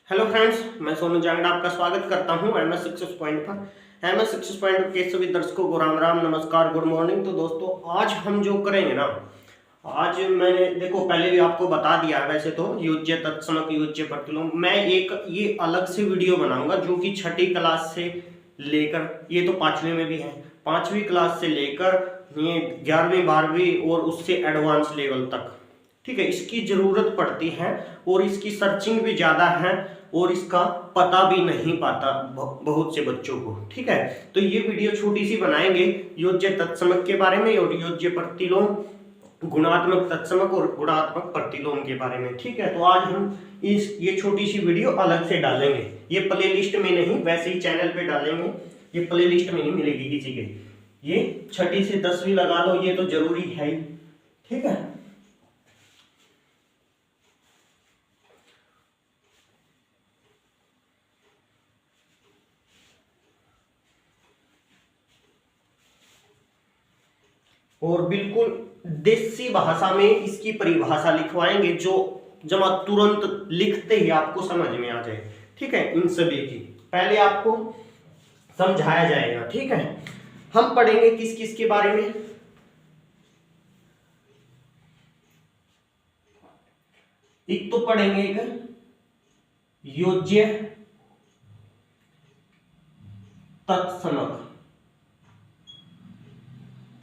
Hello friends, मैं सोनू जांगड़ा आपका स्वागत करता हूं एमएस सक्सेस पॉइंट पर। एमएस सक्सेस पॉइंट के सभी दर्शकों को राम राम, नमस्कार, गुड मॉर्निंग। तो दोस्तों, आज हम जो करेंगे ना, आज मैंने देखो पहले भी आपको बता दिया है, वैसे तो योज्य तत्समक योज्य प्रतिलोम मैं एक ये अलग से वीडियो बनाऊंगा जो कि छठी क्लास से लेकर, ये तो पांचवी में भी है, पांचवी क्लास से लेकर ये 11वीं 12वीं और उससे एडवांस लेवल तक, ठीक है, इसकी जरूरत पड़ती है और इसकी सर्चिंग भी ज्यादा है और इसका पता भी नहीं पाता बहुत से बच्चों को, ठीक है। तो ये वीडियो छोटी सी बनाएंगे योज्य तत्समक के बारे में और योज्य प्रतिलोम, गुणात्मक तत्समक और गुणात्मक प्रतिलोम के बारे में, ठीक है। तो आज हम ये छोटी सी वीडियो अलग से डालेंगे, ये प्ले लिस्ट में नहीं, वैसे ही चैनल पे डालेंगे, ये प्ले लिस्ट में नहीं मिलेगी किसी के। ये छठी से 10वीं लगा लो, ये तो जरूरी है ही, ठीक है। और बिल्कुल देसी भाषा में इसकी परिभाषा लिखवाएंगे जो जमा तुरंत लिखते ही आपको समझ में आ जाए, ठीक है। इन सभी की पहले आपको समझाया जाएगा, ठीक है। हम पढ़ेंगे किस किस के बारे में। एक तो पढ़ेंगे एक योज्य तत्समक,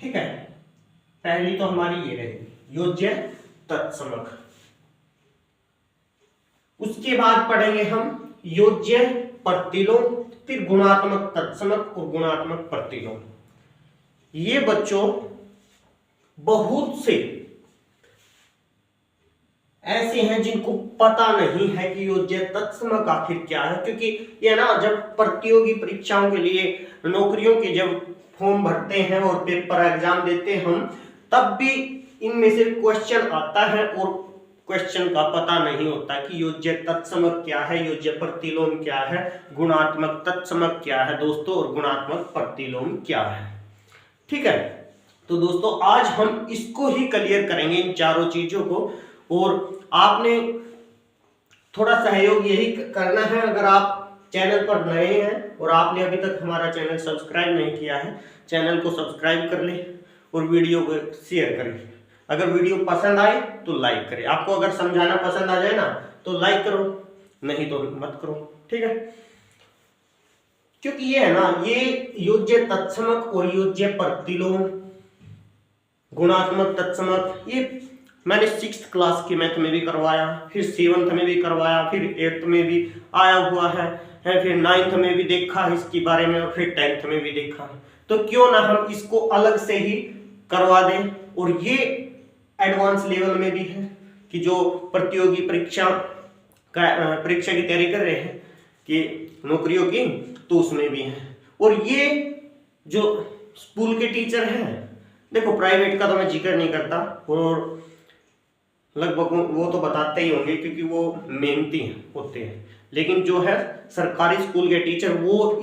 ठीक है। पहली तो हमारी ये रहेगी योज्य तत्समक। उसके बाद पढ़ेंगे हम योज्य प्रतिलोम, फिर गुणात्मक तत्समक और गुणात्मक प्रतिलोम। ये बच्चों बहुत से ऐसे हैं जिनको पता नहीं है कि योज्य तत्समक आखिर क्या है, क्योंकि ये ना जब प्रतियोगी परीक्षाओं के लिए नौकरियों के जब फॉर्म भरते हैं और पेपर एग्जाम देते हैं हम, तब भी इनमें से क्वेश्चन आता है और क्वेश्चन का पता नहीं होता कि योज्य तत्समक क्या है, योज्य प्रतिलोम क्या है, गुणात्मक तत्समक क्या है दोस्तों, और गुणात्मक प्रतिलोम क्या है, ठीक है। तो दोस्तों, आज हम इसको ही क्लियर करेंगे, इन चारों चीजों को। और आपने थोड़ा सहयोग यही करना है, अगर आप चैनल पर नए हैं और आपने अभी तक हमारा चैनल सब्सक्राइब नहीं किया है, चैनल को सब्सक्राइब कर ले और वीडियो को शेयर करें। अगर वीडियो पसंद आए तो लाइक करें, आपको अगर समझाना पसंद आ जाए ना तो लाइक करो, नहीं तो मत करो, ठीक है। क्योंकि ये है ना, ये योज्य तत्समक और योज्य प्रतिलोम, गुणात्मक तत्समक, ये मैंने 6th क्लास की मैथ में भी करवाया, फिर 7th में भी करवाया, फिर 8th में भी आया हुआ है, फिर 9th में भी देखा इसके बारे में और फिर 10th में भी देखा। तो क्यों ना हम इसको अलग से ही करवा दें। और ये एडवांस लेवल में भी है कि जो प्रतियोगी परीक्षा की तैयारी कर रहे हैं कि नौकरियों की, तो उसमें भी है। और ये जो स्कूल के टीचर हैं, देखो प्राइवेट का तो मैं जिक्र नहीं करता, और लगभग वो तो बताते ही होंगे क्योंकि वो मेहनती होते हैं, लेकिन जो है सरकारी स्कूल के टीचर वो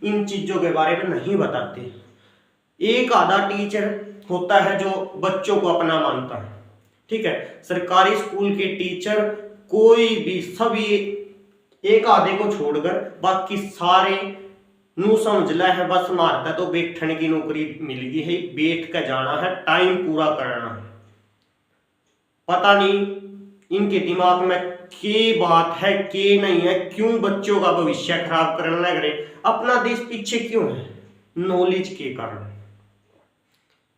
इन चीजों के बारे में नहीं बताते। एक आधा टीचर होता है जो बच्चों को अपना मानता है, ठीक है। सरकारी स्कूल के टीचर कोई भी, सभी एक आधे को छोड़कर बाकी सारे नू समझ ला है, बस मारता तो बैठने की नौकरी मिल गई है, बैठ कर जाना है, टाइम पूरा करना है। पता नहीं इनके दिमाग में के बात है के नहीं है, क्यों बच्चों का भविष्य खराब करने लग रहे, अपना देश पीछे क्यों है, नॉलेज के कारण।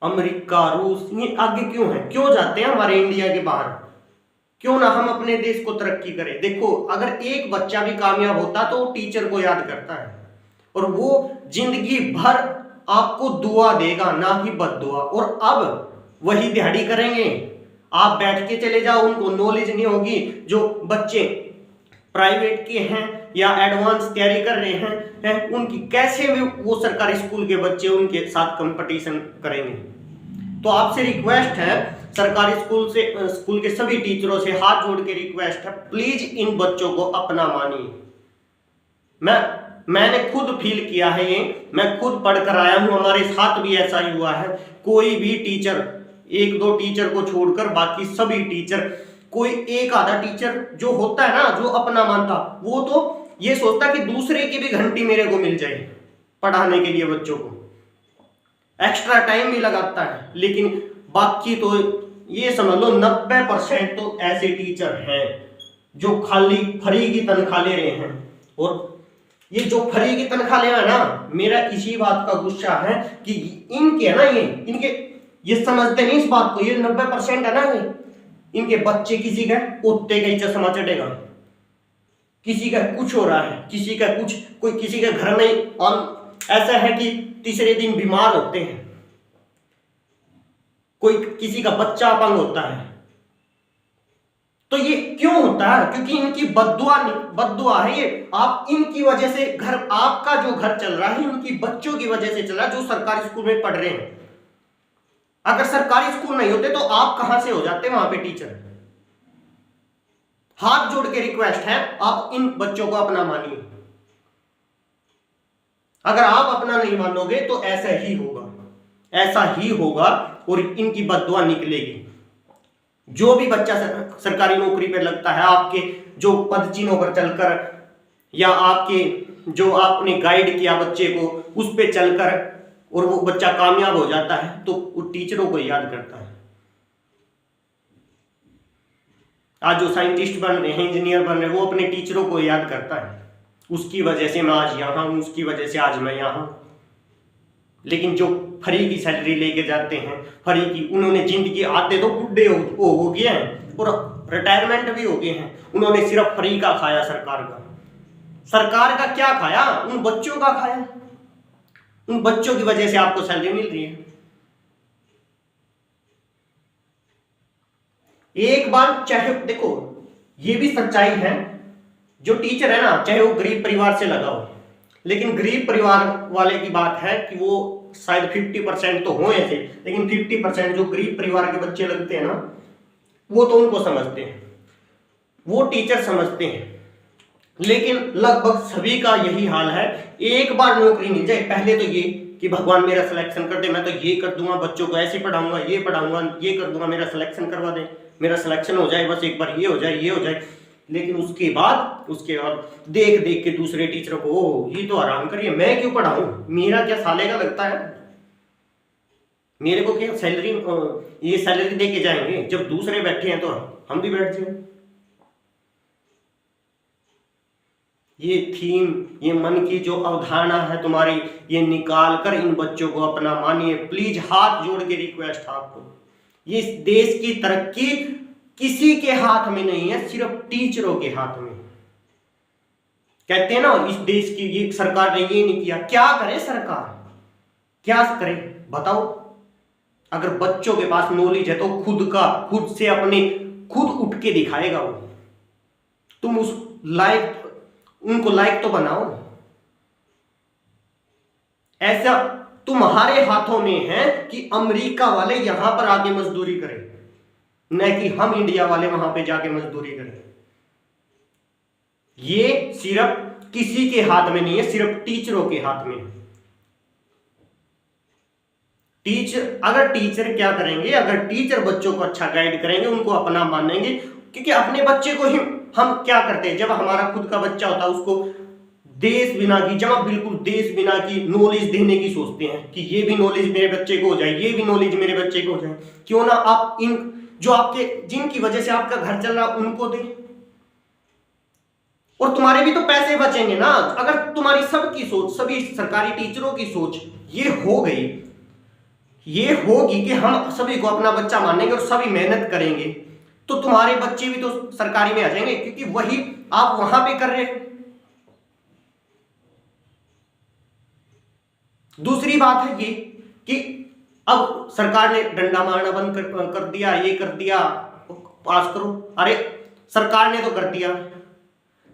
अमेरिका, रूस, ये आगे क्यों है, क्यों जाते हैं हमारे इंडिया के बाहर, क्यों ना हम अपने देश को तरक्की करें। देखो, अगर एक बच्चा भी कामयाब होता तो टीचर को याद करता है, और वो जिंदगी भर आपको दुआ देगा, ना कि बद्दुआ। और अब वही दिहाड़ी करेंगे, आप बैठ के चले जाओ, उनको नॉलेज नहीं होगी। जो बच्चे प्राइवेट के हैं या एडवांस तैयारी कर रहे हैं, उनकी कैसे भी वो सरकारी स्कूल के बच्चे उनके साथ कंपटीशन करेंगे। तो आपसे रिक्वेस्ट है, सरकारी स्कूल के सभी टीचरों से हाथ जोड़ के रिक्वेस्ट है, प्लीज इन बच्चों को अपना मानिए। मैंने खुद फील किया है ये, मैं खुद पढ़कर आया हूं, हमारे साथ भी ऐसा ही हुआ है। कोई भी टीचर, एक दो टीचर को छोड़कर बाकी सभी टीचर कोई एक आधा टीचर जो होता है ना, जो अपना मानता, वो तो ये सोचता कि दूसरे की भी घंटी मेरे को मिल जाए पढ़ाने के लिए, बच्चों को एक्स्ट्रा टाइम भी लगाता है। लेकिन बाकी तो ये समझ लो 90% तो ऐसे टीचर हैं जो खाली फ्री की तनख्वाह ले रहे हैं। और ये जो फ्री की तनख्वाह ले रहा है ना, मेरा इसी बात का गुस्सा है कि इनके है ना, ये समझते नहीं इस बात को। ये 90% है ना, इनके बच्चे किसी का कुत्ते का ही चश्मा चढ़ेगा, किसी का कुछ हो रहा है, किसी का कुछ, कोई किसी के घर में ऐसा है कि तीसरे दिन बीमार होते हैं, कोई किसी का बच्चा अपंग होता है। तो ये क्यों होता है? क्योंकि इनकी बद्दुआ है ये। आप इनकी वजह से घर, आपका जो घर चल रहा है इनकी बच्चों की वजह से चल रहा है, जो सरकारी स्कूल में पढ़ रहे हैं। अगर सरकारी स्कूल नहीं होते तो आप कहां से हो जाते वहां पे टीचर। हाथ जोड़ के रिक्वेस्ट है, आप इन बच्चों को अपना मानिए। अगर आप अपना नहीं मानोगे तो ऐसा ही होगा, ऐसा ही होगा और इनकी बद्दुआ निकलेगी। जो भी बच्चा सरकारी नौकरी पे लगता है, आपके जो पद चिन्हों पर चलकर, या आपके जो आपने गाइड किया बच्चे को उस पे चलकर, और वो बच्चा कामयाब हो जाता है, तो वो टीचरों को याद करता है। आज जो साइंटिस्ट बन रहे हैं, इंजीनियर बन रहे हैं, वो अपने टीचरों को याद करता है। उसकी वजह से मैं आज यहां हूं, उसकी वजह से आज मैं यहां हूं। लेकिन जो फ्री की सैलरी लेके जाते हैं, फ्री की, उन्होंने जिंदगी, आते तो बुढ़े हो गए हैं और रिटायरमेंट भी हो गए हैं, उन्होंने सिर्फ फ्री का खाया। सरकार का क्या खाया? उन बच्चों का खाया। उन बच्चों की वजह से आपको सैलरी मिल रही है। एक बार, चाहे देखो ये भी सच्चाई है, जो टीचर है ना, चाहे वो गरीब परिवार से लगा हो, लेकिन गरीब परिवार वाले की बात है कि वो शायद 50% तो हो ऐसे, लेकिन 50% जो गरीब परिवार के बच्चे लगते हैं ना, वो तो उनको समझते हैं, वो टीचर समझते हैं। लेकिन लगभग सभी का यही हाल है, एक बार नौकरी मिल जाए, पहले तो ये कि भगवान मेरा सिलेक्शन कर दे, मैं तो ये कर दूंगा, बच्चों को ऐसे पढ़ाऊंगा, ये पढ़ाऊंगा, ये कर दूंगा, मेरा सिलेक्शन करवा दे, मेरा सिलेक्शन हो जाए, बस एक बार ये हो जाए, ये हो जाए। लेकिन उसके बाद देख देख के दूसरे टीचरों को, ओ ये तो आराम करिए, मैं क्यों पढ़ाऊं, मेरा क्या साले का लगता है, मेरे को क्या सैलरी, ये सैलरी दे के जाएंगे, जब दूसरे बैठे हैं तो हम भी बैठ जाए। ये थीम, ये मन की जो अवधारणा है तुम्हारी, ये निकाल कर इन बच्चों को अपना मानिए प्लीज। हाथ जोड़ के रिक्वेस्ट आपको, ये इस देश की तरक्की किसी के हाथ में नहीं है, सिर्फ टीचरों के हाथ में। कहते हैं ना, इस देश की ये सरकार ने ये नहीं किया, क्या करे सरकार, क्या करे बताओ। अगर बच्चों के पास नॉलेज है तो खुद से अपने खुद उठ के दिखाएगा वो। तुम उस लायक, उनको लायक तो बनाओ। ऐसा तुम्हारे हाथों में है कि अमेरिका वाले यहां पर आके मजदूरी करें, न कि हम इंडिया वाले वहां पे जाके मजदूरी करें। ये सिर्फ किसी के हाथ में नहीं है, सिर्फ टीचरों के हाथ में। अगर टीचर क्या करेंगे, अगर टीचर बच्चों को अच्छा गाइड करेंगे, उनको अपना मानेंगे, क्योंकि अपने बच्चे को ही हम क्या करते हैं, जब हमारा खुद का बच्चा होता है उसको देश बिना की, जब बिल्कुल देश बिना की नॉलेज देने की सोचते हैं कि ये भी नॉलेज मेरे बच्चे को हो जाए, ये भी नॉलेज मेरे बच्चे को हो जाए। क्यों ना आप इन जो आपके, जिनकी वजह से आपका घर चल रहा, उनको दें, और तुम्हारे भी तो पैसे बचेंगे ना। अगर तुम्हारी सबकी सोच, सभी सरकारी टीचरों की सोच ये हो गई, ये होगी कि हम सभी को अपना बच्चा मानेंगे और सभी मेहनत करेंगे, तो तुम्हारे बच्चे भी तो सरकारी में आ जाएंगे, क्योंकि वही आप वहां पे कर रहे हैं। दूसरी बात है ये कि अब सरकार ने डंडा मारना बंद कर दिया, ये कर दिया, पास करो। अरे सरकार ने तो कर दिया,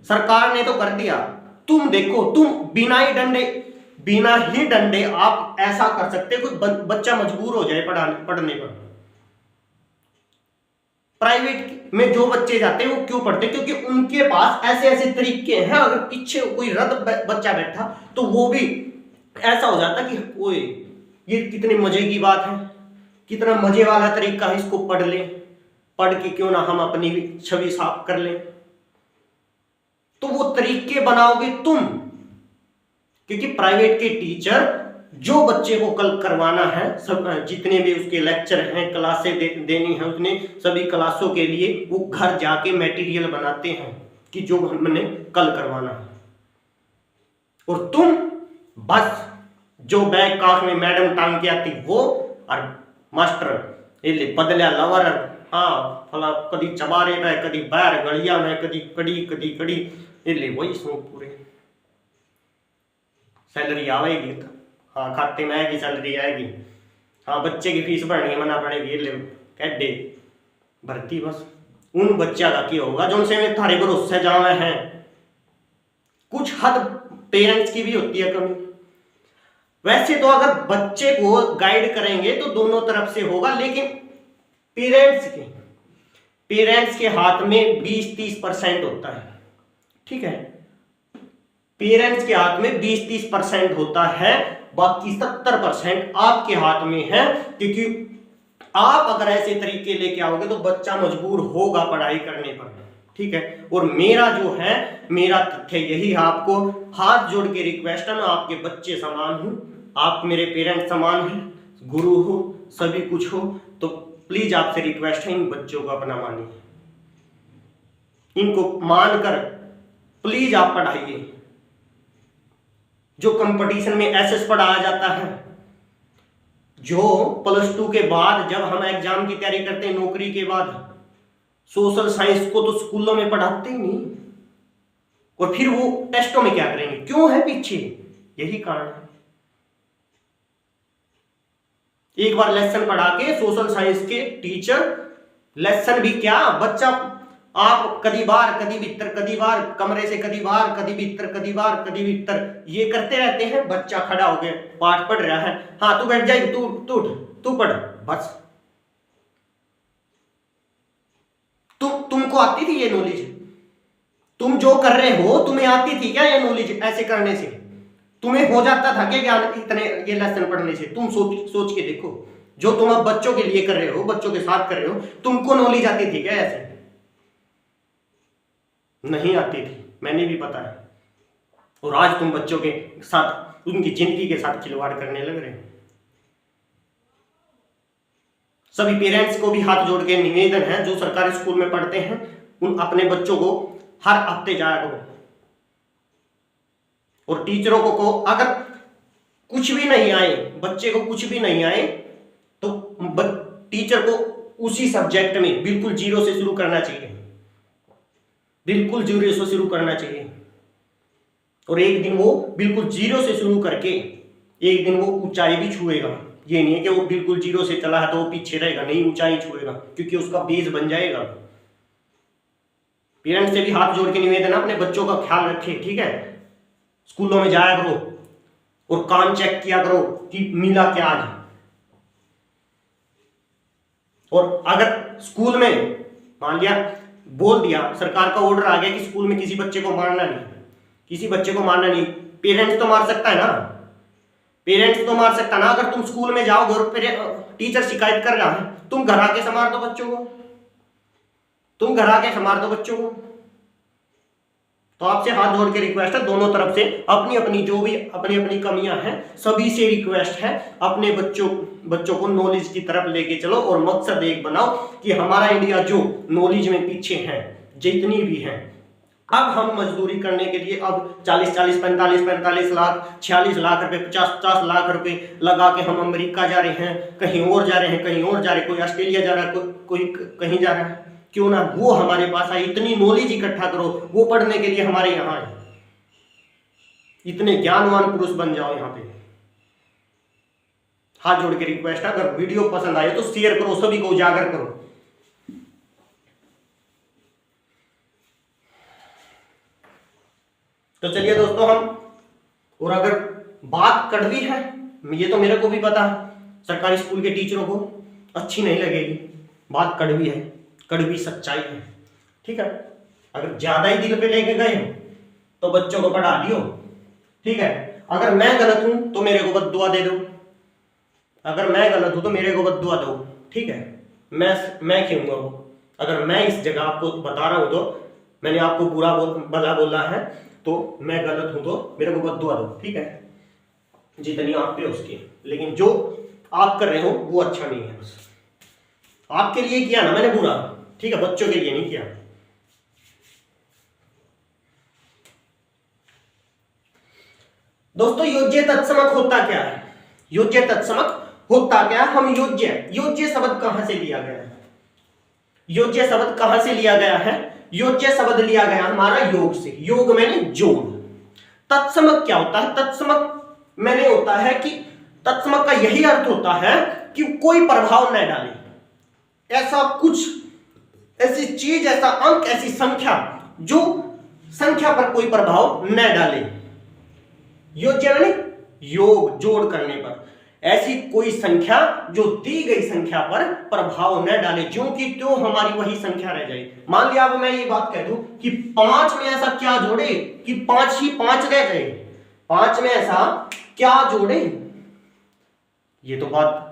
सरकार ने तो कर दिया, तुम देखो, तुम बिना ही डंडे आप ऐसा कर सकते हो, कोई बच्चा मजबूर हो जाए पढ़ने पर। प्राइवेट में जो बच्चे जाते हैं वो क्यों पढ़ते हैं? क्योंकि उनके पास ऐसे ऐसे तरीके हैं। अगर पीछे कोई रद बच्चा बैठा तो वो भी ऐसा हो जाता कि ओए ये कितने मजे की बात है, कितना मजे वाला तरीका है, इसको पढ़ ले, पढ़ के क्यों ना हम अपनी छवि साफ कर लें। तो वो तरीके बनाओगे तुम, क्योंकि प्राइवेट के टीचर जो बच्चे को कल करवाना है, सब जितने भी उसके लेक्चर हैं, क्लासें देनी है, उतने सभी क्लासों के लिए वो घर जाके मटेरियल बनाते हैं कि जो हमने कल करवाना है। और तुम बस जो बैग काख में मैडम टांग के आती वो, और मास्टर ये ले बदलिया लवर, हाँ फला कदी चबारे में, कदी बैर गड़िया में, कदी कड़ी ये ले वही सो पूरे सैलरी आवेगी तो हाँ खाते में आएगी, सैलरी आएगी, हाँ बच्चे की फीस भरनी है, मना पड़ेगी, ले कैडे भर्ती। बस उन बच्चा का क्या होगा जो उनसे में थारे भरोसे जावे हैं। कुछ हद पेरेंट्स की भी होती है कमी। वैसे तो अगर बच्चे को गाइड करेंगे तो दोनों तरफ से होगा, लेकिन पेरेंट्स के हाथ में 20-30% होता है, ठीक है। पेरेंट्स के हाथ में 20-30% होता है, बाकी 70% आपके हाथ में है, क्योंकि आप अगर ऐसे तरीके लेके आओगे तो बच्चा मजबूर होगा पढ़ाई करने पर, ठीक है। और मेरा जो है, मेरा तथ्य यही है, आपको हाथ जोड़ के रिक्वेस्ट है, मैं आपके बच्चे समान हूं, आप मेरे पेरेंट्स समान हैं, गुरु हो, सभी कुछ हो, तो प्लीज आपसे रिक्वेस्ट है इन बच्चों को अपना मानिए, इनको मानकर प्लीज आप पढ़ाइए। जो कंपटीशन में एसएस पढ़ाया जाता है, जो +2 के बाद जब हम एग्जाम की तैयारी करते हैं, नौकरी के बाद, सोशल साइंस को तो स्कूलों में पढ़ाते ही नहीं, और फिर वो टेस्टों में क्या करेंगे, क्यों है पीछे, यही कारण है। एक बार लेसन पढ़ा के सोशल साइंस के टीचर, लेसन भी क्या, बच्चा आप कदी बार कदी भीतर, कदी बार कमरे से, कदी बार कदी भीतर, कदी बार कदी भीतर, ये करते रहते हैं। बच्चा खड़ा हो गया, पाठ पढ़ रहा है, हाँ तू बैठ जाए, तू पढ़, बस। तुमको आती थी ये नॉलेज, तुम जो कर रहे हो तुम्हें आती थी क्या ये नॉलेज? ऐसे करने से तुम्हें हो जाता था क्या ज्ञान इतने ये लेसन पढ़ने से? तुम सोच के देखो, जो तुम अब बच्चों के लिए कर रहे हो, बच्चों के साथ कर रहे हो, तुमको नॉलेज आती थी क्या ऐसे? नहीं आती थी, मैंने भी पता है। और आज तुम बच्चों के साथ, उनकी जिंदगी के साथ खिलवाड़ करने लग रहे हो। सभी पेरेंट्स को भी हाथ जोड़ के निवेदन है, जो सरकारी स्कूल में पढ़ते हैं, उन अपने बच्चों को हर हफ्ते जाया करो। और टीचरों को अगर कुछ भी नहीं आए, बच्चे को कुछ भी नहीं आए, तो टीचर को उसी सब्जेक्ट में बिल्कुल 0 से शुरू करना चाहिए, बिल्कुल 0 से शुरू करना चाहिए। और एक दिन वो बिल्कुल 0 से शुरू करके एक दिन वो ऊंचाई भी छुएगा। ये नहीं है कि वो बिल्कुल 0 से चला है तो वो पीछे रहेगा, नहीं, ऊंचाई छुएगा, क्योंकि उसका बेस बन जाएगा। पेरेंट्स से भी हाथ जोड़ के निवेदन है, अपने बच्चों का ख्याल रखें, ठीक है। स्कूलों में जाया करो और काम चेक किया करो कि मिला क्या आज। और अगर स्कूल में मान लिया, बोल दिया, सरकार का ऑर्डर आ गया कि स्कूल में किसी बच्चे को मारना नहीं, किसी बच्चे को मारना नहीं, पेरेंट्स तो मार सकता है ना, पेरेंट्स तो मार सकता है ना। अगर तुम स्कूल में जाओगे और टीचर शिकायत कर रहा है, तुम घर आके संभाल दो बच्चों को, तुम घर आके संभाल दो बच्चों को। तो आपसे हाथ जोड़ के रिक्वेस्ट है, दोनों तरफ से अपनी अपनी जो भी अपनी अपनी कमियां हैं, सभी से रिक्वेस्ट है, अपने बच्चों को नॉलेज की तरफ लेके चलो। और मकसद एक बनाओ कि हमारा इंडिया जो नॉलेज में पीछे है, जितनी भी है, अब हम मजदूरी करने के लिए अब 40-40, 45-45 लाख, 46 लाख रुपए, 50-50 लाख रुपए लगा के हम अमेरिका जा रहे हैं, कहीं और जा रहे हैं, कहीं और जा रहे हैं, कोई ऑस्ट्रेलिया जा रहा है, कोई कहीं जा रहा है। क्यों ना वो हमारे पास आए, इतनी नॉलेज इकट्ठा करो, वो पढ़ने के लिए हमारे यहाँ आए, इतने ज्ञानवान पुरुष बन जाओ यहाँ पे। हाथ जोड़ के रिक्वेस्ट है, अगर वीडियो पसंद आए तो शेयर करो, सभी को उजागर करो। तो चलिए दोस्तों, हम और अगर बात कड़वी है, ये तो मेरे को भी पता है, सरकारी स्कूल के टीचरों को अच्छी नहीं लगेगी, बात कड़वी है, कड़वी सच्चाई है, ठीक है। अगर ज्यादा ही दिल पे लेके गए तो बच्चों को पढ़ा दियो, ठीक है। अगर मैं गलत हूं तो मेरे को बद्दुआ दे दो, अगर मैं गलत हूं तो मेरे को बद्दुआ दो, ठीक है। मैं खेऊंगा वो, अगर मैं इस जगह आपको बता रहा हूं तो मैंने आपको बुरा भला बोला है तो मैं गलत हूं तो मेरे को बद्दुआ दो, ठीक है, जितनी आप पे उसकी, लेकिन जो आप कर रहे हो वो अच्छा नहीं है। बस आपके लिए किया ना मैंने बुरा, ठीक है, बच्चों के लिए नहीं किया। दोस्तों योज्य तत्समक होता क्या है? योज्य तत्समक होता क्या? हम योज्य शब्द कहां से लिया गया है? योज्य शब्द कहां से लिया गया है? योज्य शब्द लिया गया हमारा योग से। योग मैंने जोड़। तत्समक क्या होता है? तत्समक मैंने होता है कि तत्समक का यही अर्थ होता है कि कोई प्रभाव न डाले, ऐसा कुछ, ऐसी चीज, ऐसा अंक, ऐसी संख्या जो संख्या पर कोई प्रभाव न डाले। योज्य माने योग, जोड़ करने पर, ऐसी कोई संख्या जो दी गई संख्या पर प्रभाव न डाले, जो कि तो हमारी वही संख्या रह जाए। मान लिया अब मैं ये बात कह दूं कि 5 में ऐसा क्या जोड़े कि 5 ही 5 रह जाए, 5 में ऐसा क्या जोड़े, ये तो बात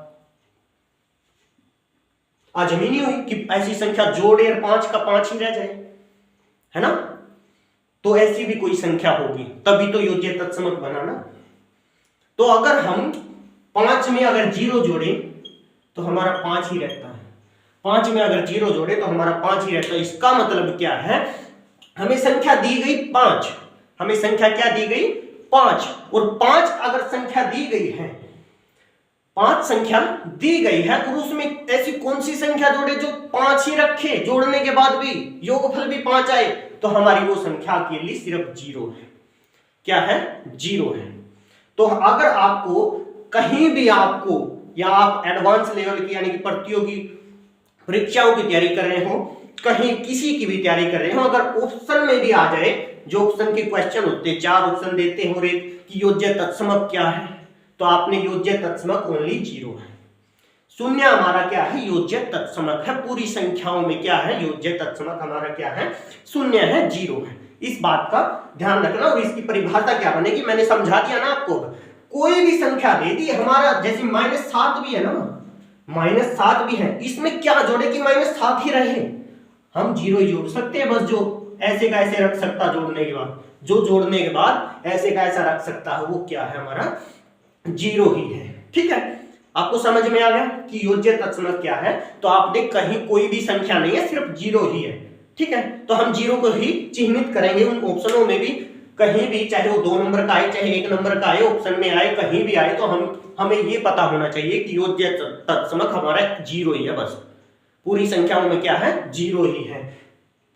अजमीनी हुई कि ऐसी संख्या जोड़े और 5 का 5 ही रह जाए, है ना? तो ऐसी भी कोई संख्या होगी तभी तो योज्य तत्समक बना ना। तो अगर हम 5 में अगर 0 जोड़े तो हमारा 5 ही रहता है, 5 में अगर 0 जोड़े तो हमारा 5 ही रहता है। इसका मतलब क्या है? हमें संख्या दी गई 5, हमें संख्या क्या दी गई? 5, और 5 अगर संख्या दी गई है, 5 संख्या दी गई है, और उसमें ऐसी कौन सी संख्या जोड़े जो 5 ही रखे, जोड़ने के बाद भी योगफल भी 5 आए, तो हमारी वो संख्या के लिए सिर्फ 0 है। क्या है? 0 है। तो अगर आपको कहीं भी आपको, या आप एडवांस लेवल की यानी कि प्रतियोगी परीक्षाओं की तैयारी कर रहे हो, कहीं किसी की भी तैयारी कर रहे हो, अगर ऑप्शन में भी आ जाए, जो ऑप्शन के क्वेश्चन होते हैं, 4 ऑप्शन देते हो कि योज्य तत्समक क्या है, तो आपने योज्य तत्समक ओनली 0 है। शून्य हमारा क्या है? योज्य तत्समक है। पूरी संख्याओं में क्या है? योज्य तत्समक हमारा क्या है? शून्य है, 0 है। इस बात का ध्यान रखना। और इसकी परिभाषा क्या बनेगी मैंने समझा दिया ना आपको। कोई भी संख्या दे दी हमारा, जैसे -7 भी है ना, -7 भी है, इसमें क्या जोड़े कि -7 ही रहे, हम 0 ही जोड़ सकते हैं बस। जो ऐसे का ऐसे रख सकता जोड़ने के बाद, जो जोड़ने के बाद ऐसे का ऐसा रख सकता है, वो क्या है? हमारा 0 ही है। ठीक है, आपको समझ में आ गया कि योज्य तत्समक क्या है? तो आपने कहीं कोई भी संख्या नहीं है, सिर्फ 0 ही है। ठीक है, तो हम 0 को ही चिह्नित करेंगे उन ऑप्शनों में भी, कहीं भी, चाहे वो 2 नंबर का आए चाहे 1 नंबर का आए, ऑप्शन में आए, कहीं भी आए, तो हमें ये पता होना चाहिए कि योज्य तत्समक हमारा 0 ही है बस। पूरी संख्याओं में क्या है? 0 ही है।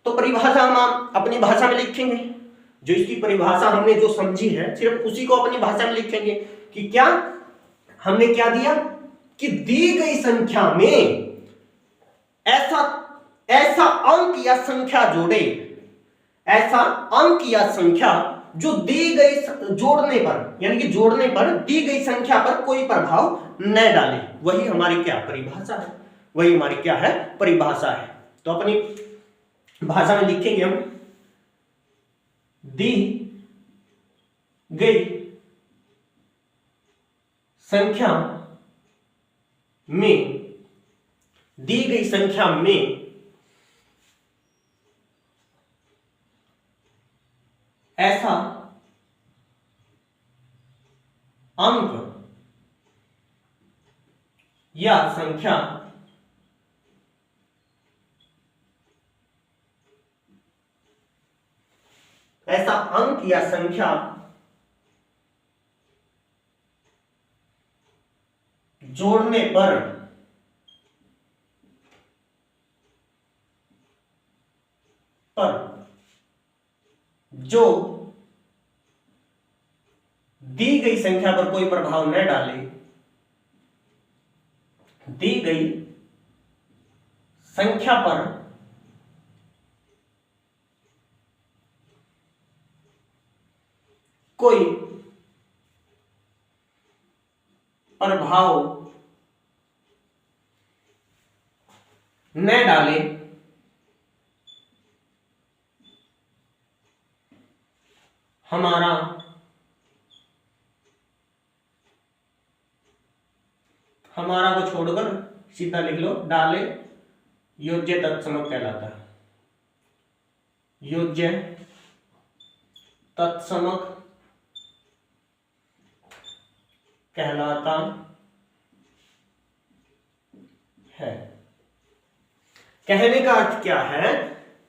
तो परिभाषा हम अपनी भाषा में लिखेंगे, जो इसकी परिभाषा हमने जो समझी है सिर्फ उसी को अपनी भाषा में लिखेंगे कि क्या हमने क्या दिया कि दी गई संख्या में ऐसा अंक या संख्या जोड़े, ऐसा अंक या संख्या जो दी गई जोड़ने पर, यानी कि जोड़ने पर दी गई संख्या पर कोई प्रभाव न डाले, वही हमारी क्या परिभाषा है, वही हमारी क्या है? परिभाषा है। तो अपनी भाषा में लिखेंगे हम, दी गई संख्या में, दी गई संख्या में ऐसा अंक या संख्या ऐसा अंक या संख्या जोड़ने पर जो दी गई संख्या पर कोई प्रभाव न डाले, दी गई संख्या पर कोई प्रभाव न डाले, हमारा को छोड़कर सीधा लिख लो, डाले योज्य तत्समक कहलाता है, योज्य तत्समक कहलाता है। कहने का अर्थ क्या है,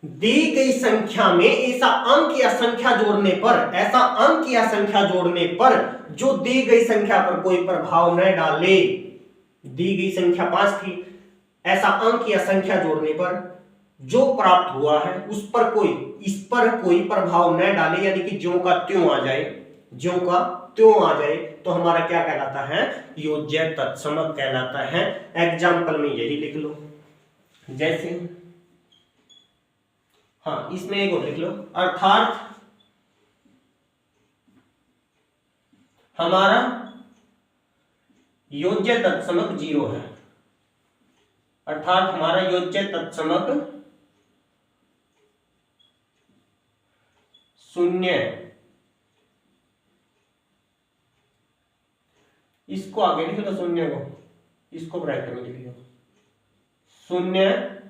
दी गई संख्या में ऐसा अंक या संख्या जोड़ने पर, ऐसा अंक या संख्या जोड़ने पर जो दी गई संख्या पर कोई प्रभाव न डाले, दी गई संख्या 5 थी, ऐसा अंक या संख्या जोड़ने पर जो प्राप्त हुआ है उस पर कोई, इस पर कोई प्रभाव न डाले, यानी कि ज्यों का त्यों आ जाए, ज्यों का त्यों आ जाए, तो हमारा क्या कहलाता है, योज्य तत्समक कहलाता है। एग्जाम्पल में यही लिख लो, जैसे हाँ इसमें एक और लिख लो, अर्थात हमारा योज्य तत्समक 0 है, अर्थात हमारा योज्य तत्समक 0, इसको आगे लिख लो, 0 को, इसको ब्रैकेट में लिख लो, 0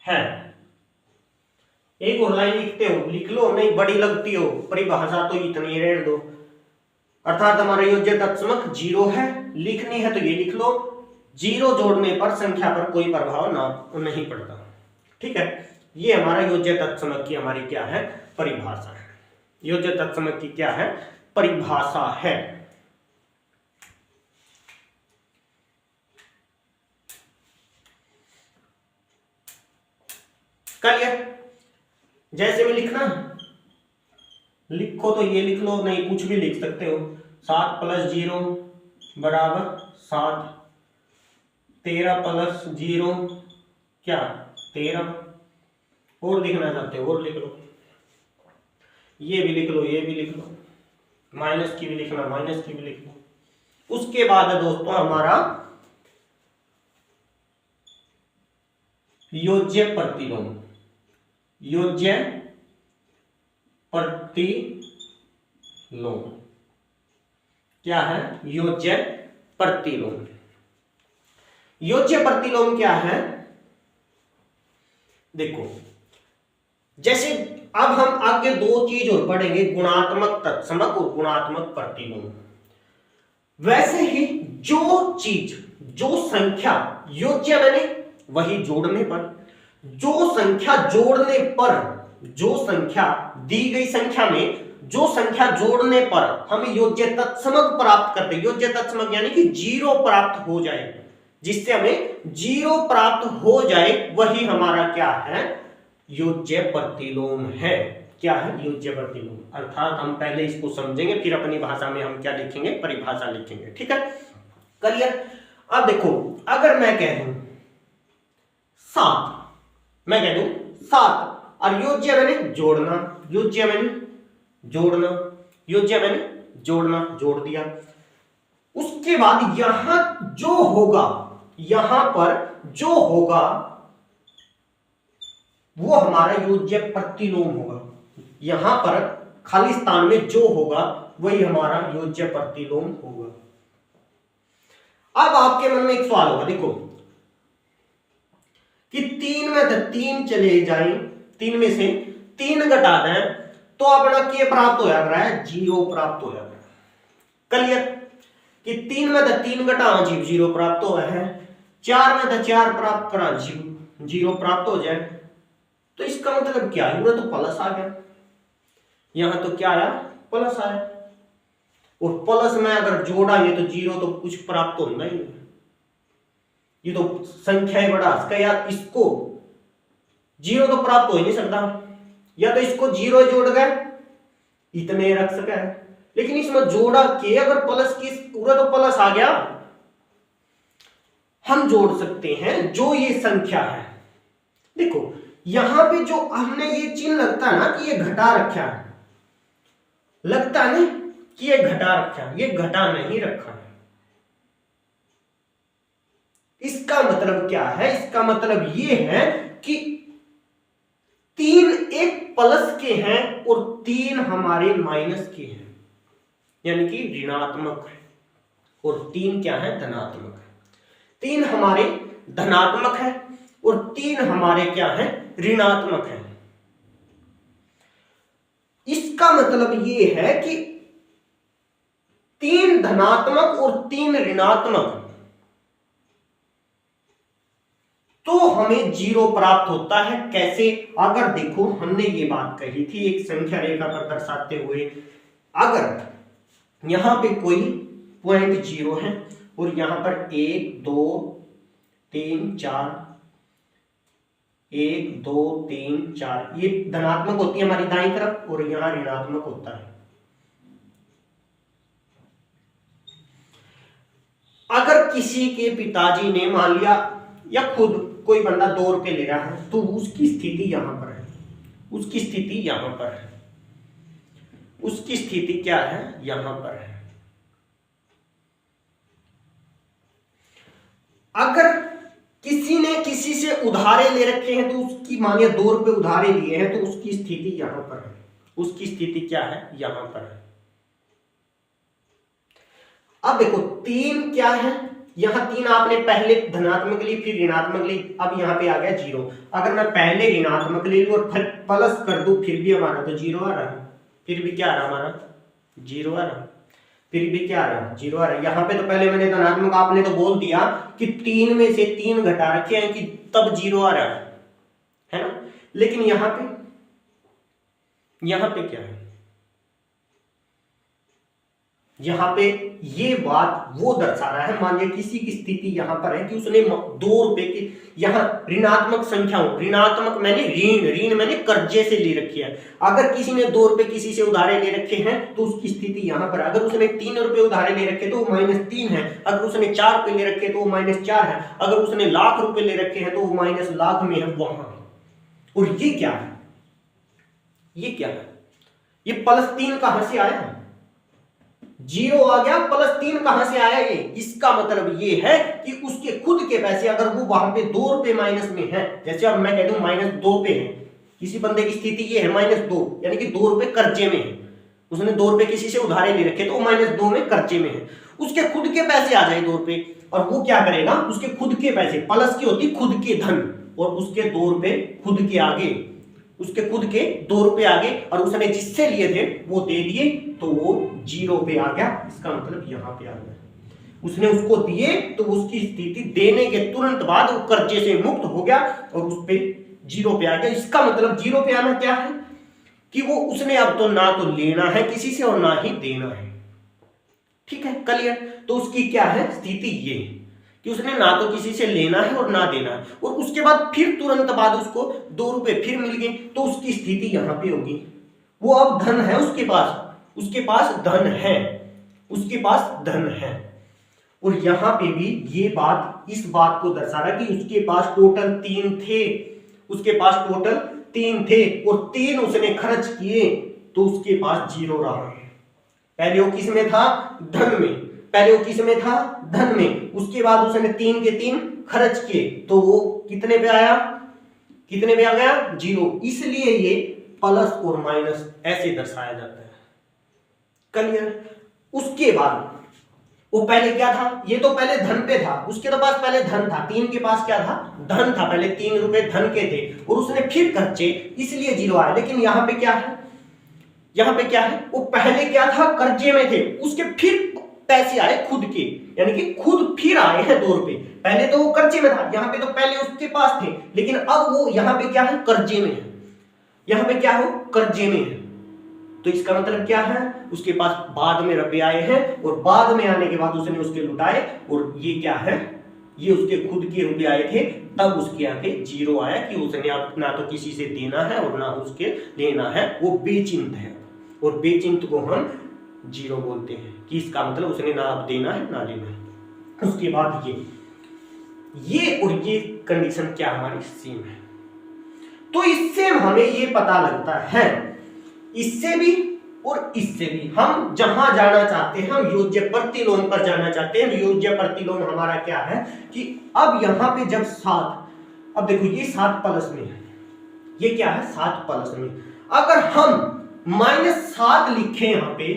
है। एक और लाइन लिखते हो, लिख लो, नहीं बड़ी लगती हो परिभाषा तो इतनी रहने दो। अर्थात हमारा योज्य तत्समक 0 है, लिखनी है तो ये लिख लो, 0 जोड़ने पर संख्या पर कोई प्रभाव ना नहीं पड़ता। ठीक है, ये हमारा योज्य तत्समक की हमारी क्या है, परिभाषा है। योज्य तत्समक की क्या है, परिभाषा है। क्लियर? जैसे में लिखना लिखो तो ये लिख लो, नहीं कुछ भी लिख सकते हो, 7 + 0 बराबर 7, 13 + 0 क्या 13, और लिखना चाहते हो और लिख लो, ये भी लिख लो, ये भी लिख लो, माइनस की भी लिखना, माइनस की भी लिख लो। उसके बाद है दोस्तों हमारा योज्य प्रतिलोम, योज्य प्रतिलोम क्या है, योज्य प्रतिलोम। योज्य प्रतिलोम क्या है, देखो जैसे अब हम आगे 2 चीज और पढ़ेंगे, गुणात्मक तत्समक और गुणात्मक प्रतिलोम। वैसे ही जो चीज, जो संख्या योज्य बने वही जोड़ने पर, जो संख्या जोड़ने पर, जो संख्या दी गई संख्या में जो संख्या जोड़ने पर हमें योज्य तत्समक प्राप्त करते, योज्य तत्समक यानी कि 0 प्राप्त हो जाए, जिससे हमें 0 प्राप्त हो जाए, वही हमारा क्या है, योज्य प्रतिलोम है। क्या है, योज्य प्रतिलोम। अर्थात हम पहले इसको समझेंगे, फिर अपनी भाषा में हम क्या लिखेंगे, परिभाषा लिखेंगे। ठीक है, क्लियर? अब देखो, अगर मैं कह दूं 7, मैं कह दूं 7 और योज्य मैंने जोड़ना, योज्य मैंने जोड़ना, योज्य मैंने जोड़ना, जोड़ दिया। उसके बाद यहां जो होगा, यहां पर जो होगा वो हमारा योज्य प्रतिलोम होगा। यहां पर खाली स्थान में जो होगा वही हमारा योज्य प्रतिलोम होगा। अब आपके मन में एक सवाल होगा, देखो कि 3 में से 3 चले जाए, 3 में से 3 घटा दें तो अपना क्या प्राप्त हो जाएगा, 0 प्राप्त हो जाएगा। क्लियर? कि 3 में से 3 घटा 0 प्राप्त हो है, 4 में से 4 प्राप्त करा 0 प्राप्त हो जाए। तो इसका मतलब क्या है, तो प्लस आ गया, यहां तो क्या आया, प्लस आया। और प्लस में अगर जोड़ा ये तो 0 तो कुछ प्राप्त होना ही नहीं, ये तो संख्या ही बढ़ा सका यार, इसको 0 तो प्राप्त हो ही नहीं सकता, या तो इसको 0 जोड़ गए इतने रख सका है, लेकिन इसमें जोड़ा के अगर प्लस की पूरा तो प्लस आ गया। हम जोड़ सकते हैं जो ये संख्या है, देखो यहां पे जो हमने ये चिन्ह लगता है ना कि ये घटा रखा है, लगता है ना कि ये घटा रखा है, ये घटा नहीं रखा है। इसका मतलब क्या है, इसका मतलब ये है कि 3 एक प्लस के हैं और 3 हमारे माइनस के हैं, यानी कि ऋणात्मक है, और 3 क्या है, धनात्मक है। 3 हमारे धनात्मक है और 3 हमारे क्या है, ऋणात्मक है। इसका मतलब ये है कि 3 धनात्मक और 3 ऋणात्मक, तो हमें 0 प्राप्त होता है। कैसे? अगर देखो हमने ये बात कही थी एक संख्या रेखा पर दर्शाते हुए, अगर यहां पे कोई पॉइंट 0 है और यहां पर 1 2 3 4, 1 2 3 4, ये धनात्मक होती है हमारी दाईं तरफ और यहां ऋणात्मक होता है। अगर किसी के पिताजी ने मान लिया या खुद कोई बंदा 2 रुपए ले रहा है, तो उसकी स्थिति यहां पर है, उसकी स्थिति यहां पर है, उसकी स्थिति क्या है, यहां पर है। अगर किसी ने किसी से उधारे ले रखे हैं, तो उसकी मानिए 2 रुपए उधारे लिए हैं, तो उसकी स्थिति यहां पर है, उसकी स्थिति क्या है, यहां पर है। अब देखो 3 क्या है, यहां 3 आपने पहले धनात्मक ली फिर ऋणात्मक ली, अब यहां पे आ गया 0। अगर मैं पहले ऋणात्मक ले लूं और फिर प्लस कर दूं, फिर भी हमारा तो 0 आ रहा है, फिर भी क्या आ रहा हमारा 0 आ रहा, फिर भी क्या आ रहा है 0 आ रहा है। यहां पे तो पहले मैंने धनात्मक, आपने तो बोल दिया कि 3 में से 3 घटा रखे हैं कि तब 0 आ रहा है ना। लेकिन यहां पे क्या है, यहां पे ये बात वो दर्शा रहा है, मान लीजिए किसी की स्थिति यहां पर है कि उसने 2 रुपए की, यहां ऋणात्मक संख्याओं, ऋणात्मक मैंने ऋण मैंने कर्जे से ले रखी है। अगर किसी ने 2 रुपए किसी से उधारे ले रखे हैं तो उसकी स्थिति यहां पर, अगर उसने 3 रुपए उधारे ले रखे तो वो -3 है, अगर उसने 4 रुपए ले रखे तो वो -4 है, अगर उसने लाख रुपए ले रखे हैं तो वो -लाख में है वहां। और ये क्या है, ये क्या है, ये +3 कहां से आया, 0 आ गया, +3 कहां से आया ये, इसका मतलब ये है कि उसके खुद के पैसे, अगर वो वहां पे 2 रुपए माइनस में है, जैसे अब मैं कह दूं -2 पे है, किसी बंदे की स्थिति ये है -2, यानी कि 2 रुपए कर्जे में है, उसने 2 रुपए किसी से उधारे ले रखे तो वो -2 में कर्जे में है, उसके खुद के पैसे आ जाए 2 रुपए, और वो क्या करेगा, उसके खुद के पैसे, प्लस की होती खुद के धन, और उसके 2 रुपए खुद के आगे, उसके खुद के 2 रुपए आगे, और उसने जिससे लिए थे वो दे दिए तो वो 0 पे आ गया। इसका मतलब यहां पे आ गया, उसने उसको दिए तो उसकी स्थिति देने के तुरंत बाद वो कर्जे से मुक्त हो गया और उस पे 0 पे आ गया। इसका मतलब 0 पे आना क्या है कि वो उसने अब तो ना तो लेना है किसी से और ना ही देना है, ठीक है, क्लियर। तो उसकी क्या है स्थिति, ये कि उसने ना तो किसी से लेना है और ना देना है, और उसके बाद फिर तुरंत बाद उसको 2 रुपए फिर मिल गए, तो उसकी स्थिति यहां पे होगी, वो अब धन है उसके पास, उसके पास धन है, उसके पास धन है। और यहां पे भी ये बात इस बात को दर्शा रहा है कि उसके पास टोटल 3 थे, उसके पास टोटल 3 थे और 3 उसने खर्च किए तो उसके पास 0 रहा। पहले वो किस में था, धन में, पहले वो किस में था, धन में, उसके बाद उसने 3 के 3 खर्च किए तो वो कितने पे आया, कितने पे आ गया 0। इसलिए ये प्लस और माइनस ऐसे दर्शाया जाता है, क्लियर। उसके बाद वो पहले क्या था, ये तो पहले धन पे था, उसके तो पास पहले धन था, 3 के पास क्या था, धन था, पहले 3 रुपए धन के थे और उसने फिर खर्चे, इसलिए 0 आया। लेकिन यहां पे क्या है, यहां पे क्या है, वो पहले क्या था, कर्जे में थे, उसके फिर पैसे आए खुद के, यानी कि खुद फिर आए हैं 2 रुपए, पहले तो वो कर्जे में था, यहां पे तो पहले उसके पास थे, लेकिन अब वो यहां पे क्या है, कर्जे में है, यहां पे क्या हो, कर्जे में है। तो इसका मतलब क्या है, उसके पास बाद में रुपए आए हैं और बाद में आने के बाद उसने उसके लुटाए, और ये क्या है, ये उसके खुद के रुपए आए थे, तब उसके आगे 0 आया कि उसने अब ना तो किसी से देना है और ना उसके लेना है, वो बेचिंत है, और बेचिंत को हम 0 बोलते हैं कि इसका मतलब उसने ना अब देना है ना लेना है। उसके बाद ये और ये कंडीशन क्या हमारी सेम है, तो इससे हमें ये पता लगता है, इससे भी और इससे भी, हम जहां जाना चाहते हैं, हम योज्य प्रतिलोम पर जाना चाहते हैं। योज्य प्रतिलोम हमारा क्या है कि अब यहां पे जब 7, अब देखो ये 7 प्लस में है, ये क्या है 7 प्लस में, अगर हम -7 लिखें यहां पे,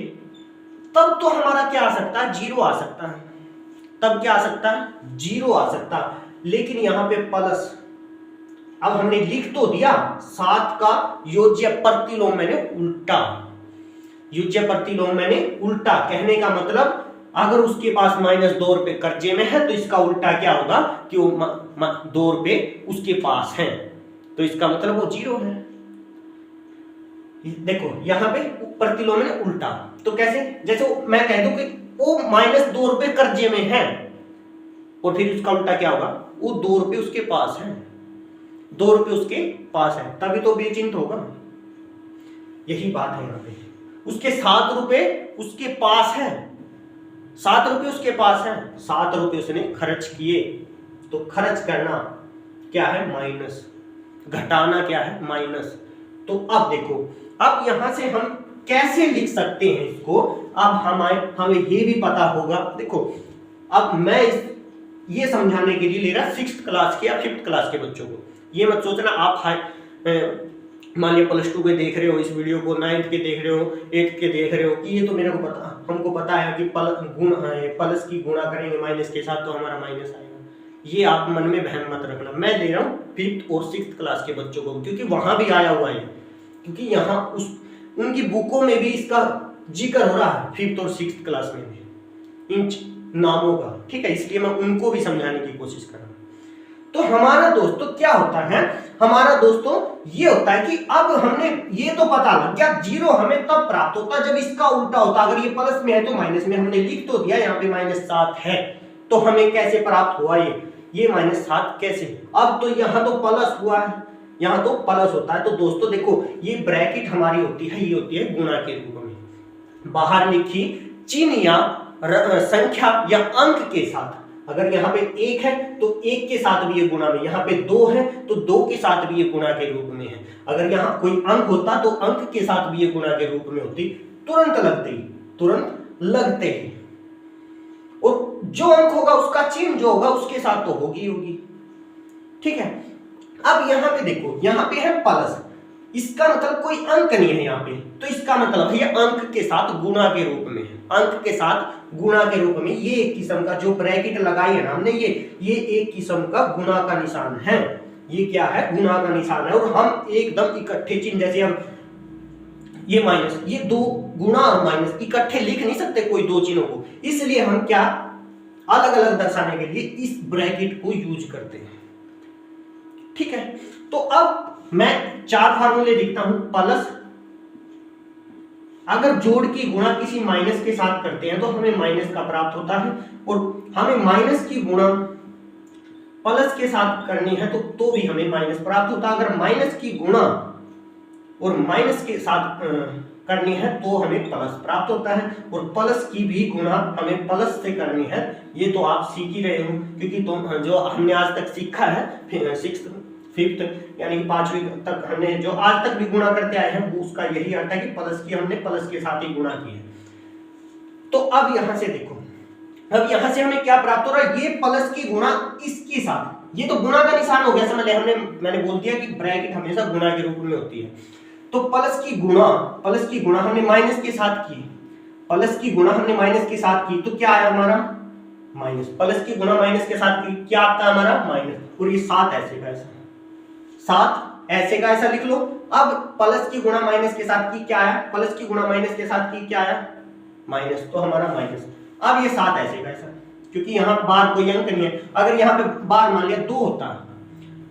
तब तो हमारा क्या आ सकता है, 0 आ सकता है, तब क्या आ सकता है, 0 आ सकता है। लेकिन यहां पे प्लस अब हमने लिख तो दिया, 7 का योज्य प्रतिलोम मैंने उल्टा, योज्य प्रतिलोम मैंने उल्टा। कहने का मतलब अगर उसके पास -2 रुपए कर्जे में है तो इसका उल्टा क्या होगा कि वो 2 रुपए उसके पास है, तो इसका मतलब वो 0 है। देखो यहाँ पे प्रतिलोम में उल्टा, तो कैसे, जैसे मैं कह दूं कि वो -2 रुपए कर्जे में है और फिर उसका उल्टा क्या होगा, वो 2 रुपए उसके पास है, 2 रुपए उसके पास है, तभी तो बेचिंत होगा। यही बात है यहाँ पे, उसके 7 रुपए उसके पास है, 7 रुपए उसके पास है, 7 रुपए उसने खर्च किए, तो खर्च करना क्या है माइनस, घटाना क्या है माइनस। तो अब देखो, अब यहां से हम कैसे लिख सकते हैं इसको, अब हमें ये भी पता होगा। देखो अब मैं ये समझाने के लिए ले रहा 6th क्लास के या 5th क्लास के बच्चों को, ये मत सोचना आप मान लिया +2 के देख रहे हो इस वीडियो को, 9th के देख रहे हो, 8th के देख रहे हो कि ये तो मेरे को पता, हमको पता है कि प्लस की गुणा करेंगे माइनस के साथ तो हमारा माइनस आएगा। ये आप मन में वहम मत रखना, मैं दे रहा हूँ 5th और 6th क्लास के बच्चों को, क्योंकि वहां भी आया हुआ है, क्योंकि यहाँ उनकी बुकों में भी इसका जिक्र हो रहा है 5th और 6th क्लास में भी इन नामों का, ठीक है, इसलिए मैं उनको भी समझाने की कोशिश कर रहा हूँ। तो हमारा दोस्तों क्या होता है, हमारा दोस्तों ये होता है कि अब हमने ये तो पता लग गया 0 हमें तब प्राप्त होता जब इसका उल्टा होता, अगर ये प्लस में है तो माइनस में, हमने लिख तो दिया यहाँ पे -7 है, तो हमें कैसे प्राप्त हुआ ये -7 कैसे, अब तो यहाँ तो प्लस हुआ है, यहाँ तो प्लस होता है। तो दोस्तों देखो ये ब्रैकेट हमारी होती है, ये होती है गुणा के रूप में, बाहर लिखी चिन्ह या संख्या या अंक के साथ, अगर यहाँ पे 1 है तो 1 के साथ भी ये गुणा में, यहाँ पे 2 है तो 2 के साथ भी ये गुणा के रूप में है, अगर यहाँ कोई अंक होता तो अंक के साथ भी ये गुणा के रूप में होती, तुरंत लगते ही, और जो अंक होगा उसका चिन्ह जो होगा उसके साथ तो होगी, ठीक है। अब यहाँ पे देखो, यहाँ पे है प्लस, इसका मतलब कोई अंक नहीं है यहाँ पे, तो इसका मतलब ये अंक के साथ गुणा के रूप में है, अंक के साथ गुणा के रूप में, ये एक किस्म का जो ब्रैकेट लगाई है ना हमने, ये एक किस्म का गुणा का निशान है, ये क्या है गुणा का निशान है। और हम एकदम इकट्ठे चिन्ह, जैसे हम ये माइनस, ये 2 गुणा और माइनस इकट्ठे लिख नहीं सकते कोई 2 चिन्हों को, इसलिए हम क्या अलग अलग दर्शाने के लिए इस ब्रैकेट को यूज करते हैं, ठीक है। तो अब मैं 4 फार्मूले लिखता हूं, प्लस, अगर जोड़ की गुणा किसी माइनस के साथ करते हैं तो हमें माइनस का प्राप्त होता है, और हमें माइनस की गुणा प्लस के साथ करनी है तो भी हमें माइनस प्राप्त होता है, अगर माइनस की गुणा और माइनस के साथ करनी है तो हमें प्लस प्राप्त होता है, और प्लस की भी गुणा हमें प्लस से करनी है, ये तो आप सीख ही रहे हो, क्योंकि तो जो हमने आज तक सीखा है 6th 5th यानी 5वीं तक हमने जो आज तक भी गुणा करते आए हैं, वो उसका यही अर्थ है कि प्लस की हमने प्लस के साथ ही गुणा की है। तो अब यहां से देखो, अब यहां से हमें क्या प्राप्त हो रहा है, ये प्लस की गुणा इसके साथ, ये तो गुणा का निशान हो गया, समझ ले, मैंने बोल दिया कि ब्रैकेट हमेशा गुणा के रूप में होती है, तो प्लस की गुणा हमने माइनस के साथ की, प्लस की गुणा हमने माइनस के साथ की, तो क्या आया हमारा माइनस, प्लस की गुणा माइनस के साथ की, क्या आता है हमारा माइनस, और ये 7 ऐसे का ऐसा, 7 ऐसे का ऐसा लिख लो। अब प्लस की गुणा माइनस के साथ की क्या आया, प्लस की गुणा माइनस के साथ की क्या आया माइनस, तो हमारा माइनस। अब ये 7 ऐसे का ऐसा, क्योंकि यहाँ बार कोई अंक नहीं है, अगर यहाँ पे बार मान लिया 2 होता,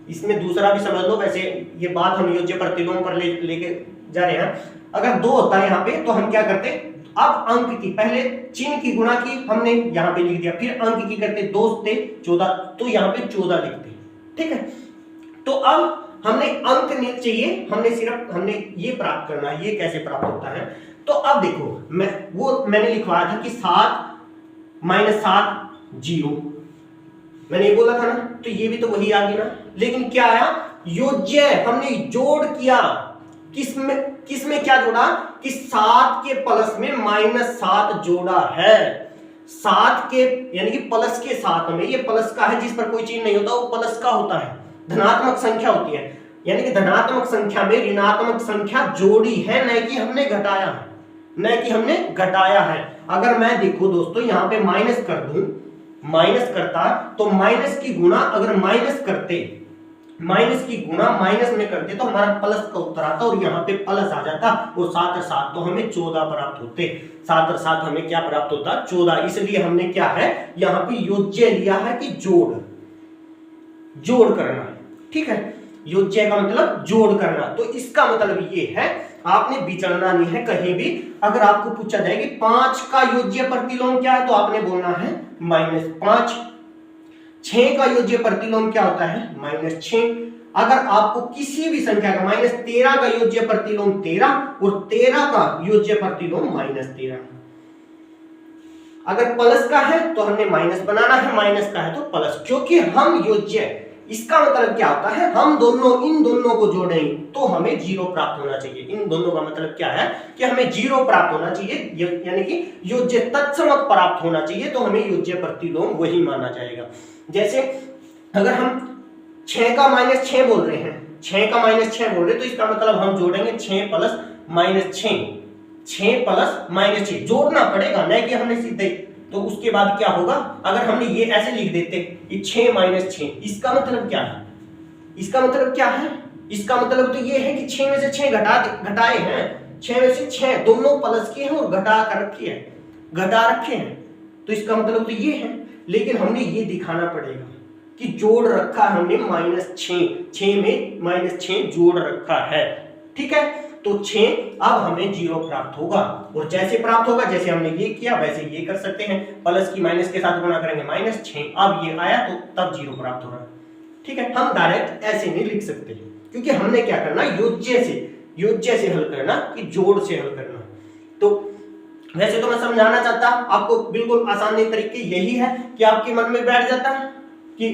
इसमें दूसरा भी समझ लो, वैसे ये बात हम योज्य प्रतिलोम पर लेके जा रहे हैं, अगर 2 होता है यहाँ पे तो हम क्या करते, अब अंक की पहले चिन्ह की गुणा की हमने यहाँ पे लिख दिया, फिर अंक की करते 2 से 14, तो यहाँ पे 14 लिखते, ठीक है। तो अब हमने अंक नहीं चाहिए, हमने ये प्राप्त करना है, ये कैसे प्राप्त होता है। तो अब देखो मैंने लिखवाया था कि 7 - 7 0, मैंने ये बोला था ना, तो ये भी तो वही आ गई ना, लेकिन क्या आया योज्य, हमने जोड़ किया, किसमें क्या जोड़ा कि 7 के प्लस में -7 जोड़ा है, 7 के यानी कि प्लस के साथ में, ये प्लस का है जिस पर कोई चिन्ह नहीं होता वो प्लस का होता है, धनात्मक संख्या होती है, यानी कि धनात्मक संख्या में ऋणात्मक संख्या जोड़ी है, न कि हमने घटाया है, अगर मैं देखो दोस्तों यहाँ पे माइनस करता तो माइनस की गुणा अगर माइनस करते माइनस की गुणा माइनस में करते तो हमारा प्लस का उत्तर आता और यहाँ पे प्लस आ जाता और 7 और 7 तो हमें 14 प्राप्त होते। 7 और 7 हमें क्या प्राप्त होता? 14। इसलिए हमने क्या है यहाँ पे योज्य लिया है कि जोड़ करना, ठीक है। योज्य का मतलब जोड़ करना, तो इसका मतलब ये है आपने विचलना नहीं है कहीं भी। अगर आपको पूछा जाए कि 5 का योज्य प्रतिलोम क्या है तो आपने बोलना है -5। 6 का योज्य प्रतिलोम क्या होता है? -6। अगर आपको किसी भी संख्या का -13 का योज्य प्रतिलोम 13 और 13 का योज्य प्रतिलोम -13। अगर प्लस का है तो हमने माइनस बनाना है, माइनस का है तो प्लस, क्योंकि हम योज्य, इसका मतलब क्या होता है हम इन दोनों को जोड़ेंगे तो हमें 0 प्राप्त होना चाहिए। इन दोनों का मतलब क्या है कि हमें 0 प्राप्त होना चाहिए, यानी कि योज्य तत्समक प्राप्त होना चाहिए, तो हमें योज्य प्रतिलोम वही माना जाएगा। जैसे अगर हम 6 का -6 बोल रहे हैं, 6 का -6 बोल रहे हैं तो इसका मतलब हम जोड़ेंगे 6 प्लस -6, 6 प्लस -6 जोड़ना पड़ेगा, नहीं कि हमने सीधे। तो उसके बाद क्या होगा, अगर हमने ये ऐसे लिख देते कि 6 - 6, इसका मतलब क्या है? इसका मतलब क्या है? इसका मतलब तो ये है कि 6 में से 6 घटाए हैं, 6 में से 6 दोनों प्लस के हैं और घटा रखे हैं, तो इसका मतलब तो ये है। लेकिन हमने ये दिखाना पड़ेगा कि जोड़ रखा है हमने -6, 6 में -6 जोड़ रखा है, ठीक है। तो 6 अब हमें 0 प्राप्त होगा, और जैसे प्राप्त होगा जैसे हमने ये किया वैसे ये कर सकते हैं, प्लस की माइनस के साथ गुणा करेंगे -6, अब ये आया तो तब 0 प्राप्त हो रहा है, ठीक है। हम डायरेक्ट ऐसे नहीं लिख सकते क्योंकि हमने क्या करना, योज्य से हल करना कि जोड़ से हल करना। तो वैसे तो मैं समझाना चाहता आपको बिल्कुल आसान तरीके यही है कि आपके मन में बैठ जाता है कि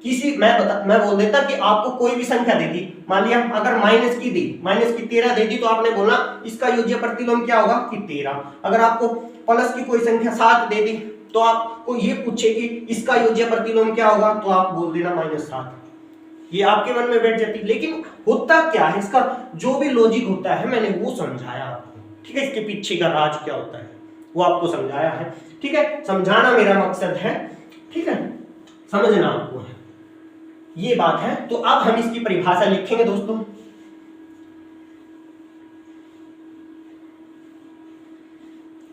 मैं बोल देता कि आपको कोई भी संख्या दे दी, मान लिया अगर माइनस की 13 दे दी तो आपने बोला इसका योज्य प्रतिलोम क्या होगा कि 13। अगर आपको प्लस की कोई संख्या 7 दे दी तो आपको ये पूछे कि इसका योज्य प्रतिलोम क्या होगा तो आप बोल देना -7, ये आपके मन में बैठ जाती। लेकिन होता क्या है, इसका जो भी लॉजिक होता है मैंने वो समझाया आपको, ठीक है। इसके पीछे का राज क्या होता है वो आपको समझाया है, ठीक है। समझाना मेरा मकसद है, ठीक है, समझना आपको है, ये बात है। तो अब हम इसकी परिभाषा लिखेंगे दोस्तों।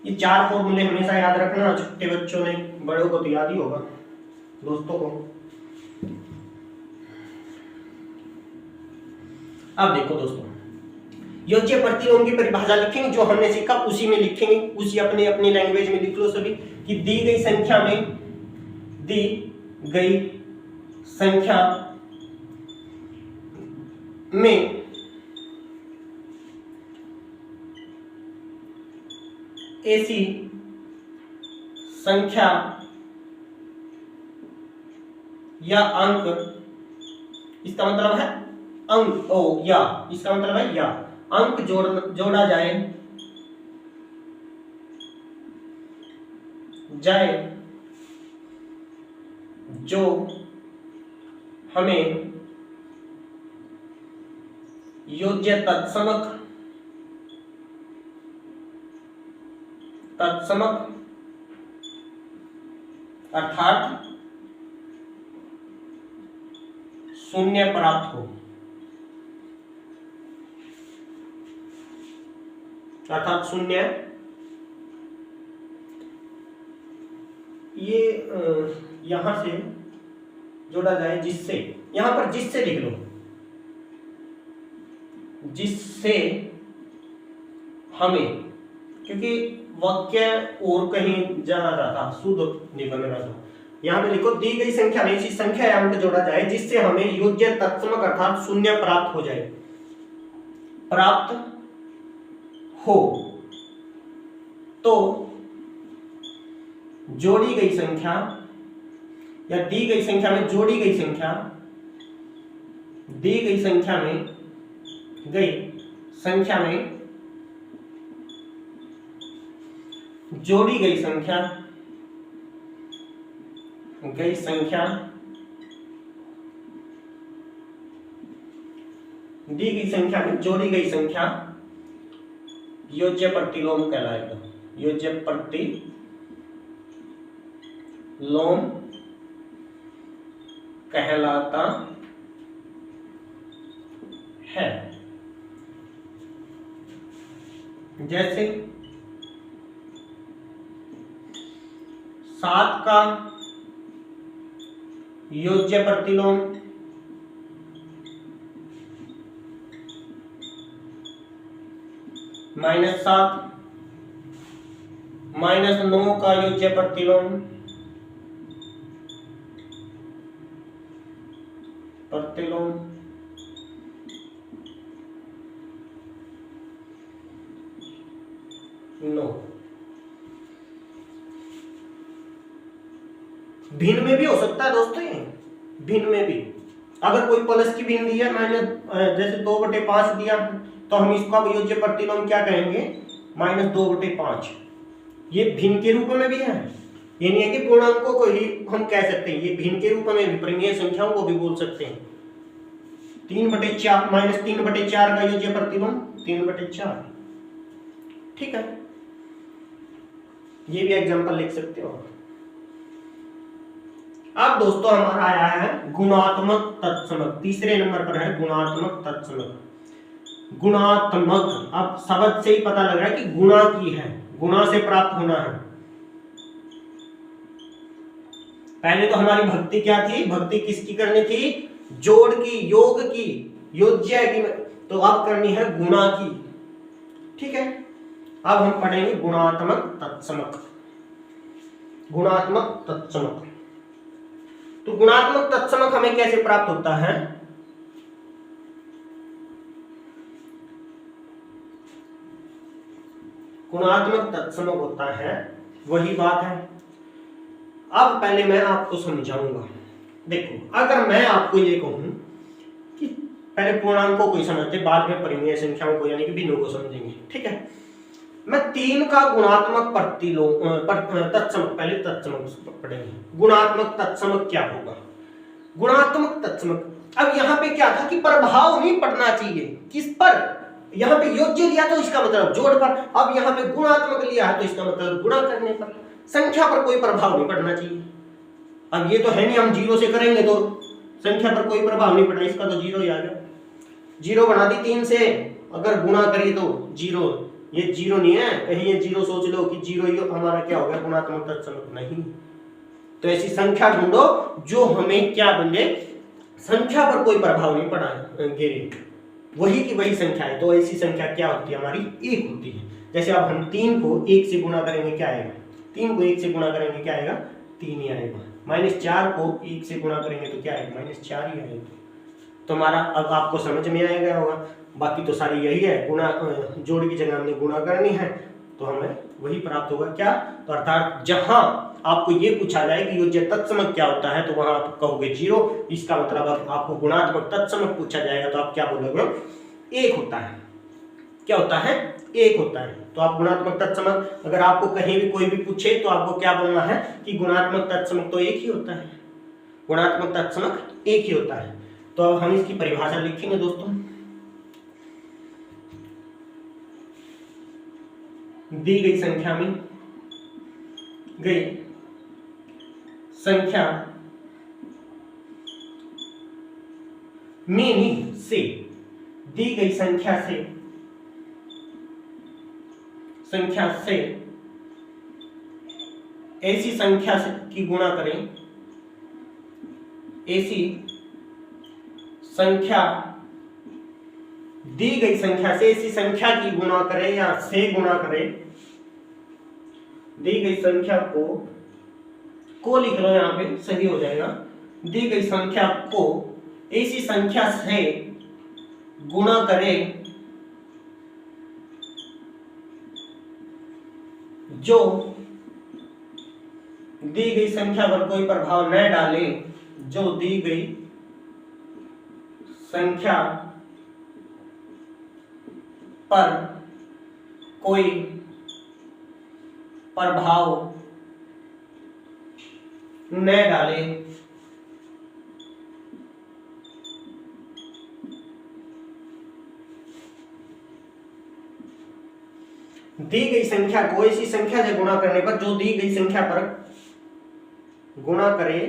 ये 4 फॉर्मूले हमेशा याद रखना, छोटे बच्चों ने, बड़ों को तो याद ही होगा, दोस्तों को। अब देखो दोस्तों, योज्य प्रतिलोम की परिभाषा लिखेंगे, जो हमने सीखा उसी में लिखेंगे, उसी अपनी लैंग्वेज में लिख लो सभी कि दी गई संख्या में ऐसी संख्या या अंक, इसका मतलब है अंक या इसका मतलब है या अंक जोड़ा जाए जो हमें योज्य तत्समक अर्थात 0 प्राप्त हो, अर्थात 0। ये यहां से जोड़ा जाए जिससे, यहां पर जिससे लिख लो, जिससे हमें, क्योंकि वाक्य और कहीं जा रहा था, शुद्ध नहीं बन रहा था, यहां पे लिखो दी गई संख्या में ऐसी संख्या या अंक जोड़ा जाए जिससे हमें योज्य तत्समक अर्थात 0 प्राप्त हो, तो जोड़ी गई संख्या या दी गई संख्या में जोड़ी गई संख्या जोड़ी गई संख्या दी गई संख्या में जोड़ी गई संख्या योज्य प्रतिलोम कहलाएगा, योज्य प्रतिलोम कहलाता है। जैसे 7 का योज्य प्रतिलोम -7 -9 का योज्य प्रतिलोम नो। भिन्न में भी हो सकता है दोस्तों, ये भिन्न में भी अगर कोई प्लस की भिन्न दिया माइनस, जैसे 2/5 दिया तो हम इसका योज्य प्रतिलोम क्या कहेंगे, -2/5। ये भिन्न के रूप में भी है, ये नहीं है कि पूर्णांकों को ही हम कह सकते हैं, ये भिन्न के रूप में भी परिमेय संख्याओं को भी बोल सकते हैं। 3/4 -3/4 का योज्य प्रतिलोम 3/4। ठीक है, ये भी एग्जांपल लिख सकते हो। अब दोस्तों हमारा आया है गुणात्मक तत्समक, तीसरे नंबर पर है गुणात्मक तत्समक। गुणात्मक, अब शब्द से ही पता लग रहा है कि गुणा की है, गुणा से प्राप्त होना है। पहले तो हमारी भक्ति क्या थी, भक्ति किसकी करनी थी, जोड़ की, योग की, योज्य की, तो अब करनी है गुणा की। ठीक है, अब हम पढ़ेंगे गुणात्मक तत्समक। गुणात्मक तत्समक, तो गुणात्मक तत्समक हमें कैसे प्राप्त होता है, गुणात्मक तत्समक होता है, वही बात है। अब पहले मैं आपको समझाऊंगा। देखो, अगर मैं आपको ये कहूं कि पहले पूर्णांकों को ही समझते, बाद में परिमेय संख्याओं को यानी कि भिन्नों को समझेंगे। ठीक है, मैं 3 का गुणात्मक तत्समक, पहले तत्समक पढ़ेंगे। गुणात्मक तत्समक क्या होगा, गुणात्मक तत्समक। अब यहाँ पे क्या था कि प्रभाव नहीं पड़ना चाहिए, किस पर, यहाँ पे योज्य लिया तो इसका मतलब जोड़ पर, अब यहाँ पे गुणात्मक लिया है तो इसका मतलब गुणा करने पर, संख्या पर कोई प्रभाव नहीं पड़ना चाहिए। अब ये तो है नहीं हम 0 से करेंगे तो संख्या पर कोई प्रभाव नहीं पड़ा, इसका तो 0 ही आ गया। 0 बना दी 3 से, अगर गुणा करिए तो 0, ये 0 नहीं है, कहीं ये 0 सोच लो कि 0 ही हमारा क्या हो गया, गुणात्मक तत्समक नहीं। तो ऐसी संख्या ढूंढो जो हमें क्या बन जाए, संख्या पर कोई प्रभाव नहीं पड़ा गिरे, वही की वही संख्या है। तो ऐसी संख्या क्या होती है, हमारी 1 होती है। जैसे अब हम 3 को 1 से गुणा करेंगे क्या आएगा, 3 को 1 से गुणा करेंगे क्या आएगा, 3 ही आएगा। -4 को 1 से गुणा करेंगे तो क्या आएगा, -4 ही आएगा। तो हमारा अब आपको समझ में आ गया होगा, बाकी तो सारी यही है, गुणा जोड़ की जगह हमने गुणा करनी है तो हमें वही प्राप्त होगा। क्या, तो अर्थात जहां आपको ये पूछा जाए कि योज्य तत्समक क्या होता है तो वहां आप कहोगे 0, इसका मतलब अब आपको गुणात्मक तत्समक पूछा जाएगा तो आप क्या बोलोगे, 1 होता है। क्या होता है, 1 होता है। तो आप गुणात्मक तत्समक, अगर आपको कहीं भी कोई भी पूछे तो आपको क्या बोलना है कि गुणात्मक तत्समक तो 1 ही होता है, गुणात्मक तत्समक 1 ही होता है। तो अब हम इसकी परिभाषा लिखेंगे दोस्तों। दी गई संख्या में से, दी गई संख्या से ऐसी संख्या से की गुणा करें, ऐसी संख्या, दी गई संख्या से ऐसी संख्या की गुणा करें या से गुणा करें, दी गई संख्या को लिख लो, यहां पे सही हो जाएगा। दी गई संख्या को ऐसी संख्या से गुणा करें जो दी गई संख्या पर कोई प्रभाव न डाले, जो दी गई संख्या पर कोई प्रभाव न डाले। दी गई संख्या को ऐसी संख्या से गुणा करने पर, जो दी गई संख्या पर गुणा करे,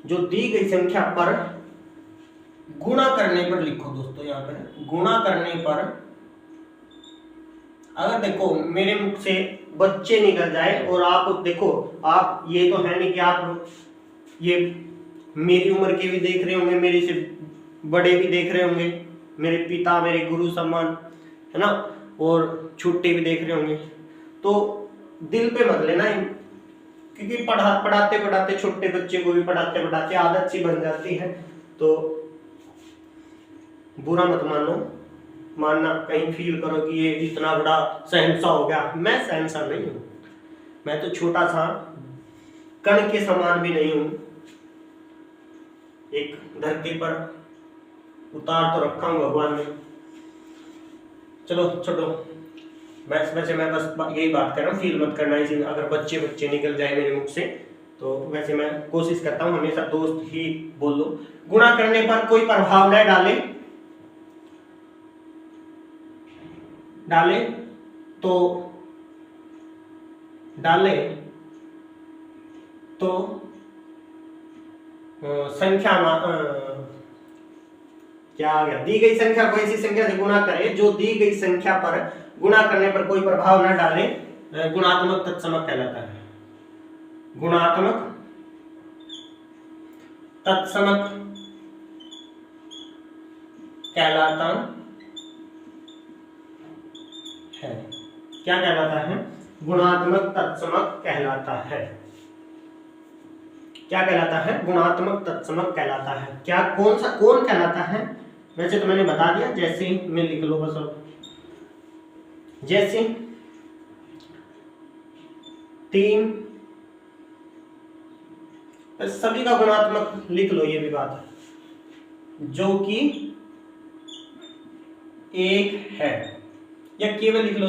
जो दी गई संख्या पर गुणा करने करने पर लिखो दोस्तों, यहाँ पर गुणा करने पर अगर देखो मेरे मुख से बच्चे निकल जाए और आप देखो, आप ये तो है नहीं कि आप ये मेरी उम्र के भी देख रहे होंगे, मेरे से बड़े भी देख रहे होंगे, मेरे पिता मेरे गुरु समान है ना, और छोटे भी देख रहे होंगे, तो दिल पे मत लेना, क्योंकि पढ़ाते पढ़ाते छोटे बच्चे को भी पढ़ाते पढ़ाते आदत सी बन जाती है, तो बुरा मत मानना, कहीं फील करो कि ये इतना बड़ा शहंशाह हो गया। मैं शहंशाह नहीं हूँ, मैं तो छोटा सा कण के समान भी नहीं हूँ, एक धरती पर उतार तो रखा हूँ भगवान ने। चलो छोड़ो, वैसे मैं बस यही बात कर रहा हूँ, फील मत करना इसी, अगर बच्चे निकल जाए मेरे मुख से, तो वैसे मैं कोशिश करता हूँ हमेशा दोस्त ही बोल लो। गुणा करने पर कोई प्रभाव न डाले तो संख्या क्या आ गया, दी गई संख्या को ऐसी संख्या से गुणा करे जो दी गई संख्या पर गुणा करने पर कोई प्रभाव न डाले, गुणात्मक तत्समक कहलाता है। गुणात्मक तत्समक कहलाता है। क्या कहलाता है? गुणात्मक तत्समक कहलाता है। क्या कहलाता है? गुणात्मक तत्समक कहलाता है। क्या कौन कहलाता है? वैसे तो मैंने बता दिया, जैसे में लिख लो बस। अब जैसे 3 सभी का गुणात्मक लिख लो, ये भी बात है, जो कि 1 है, या केवल लिख लो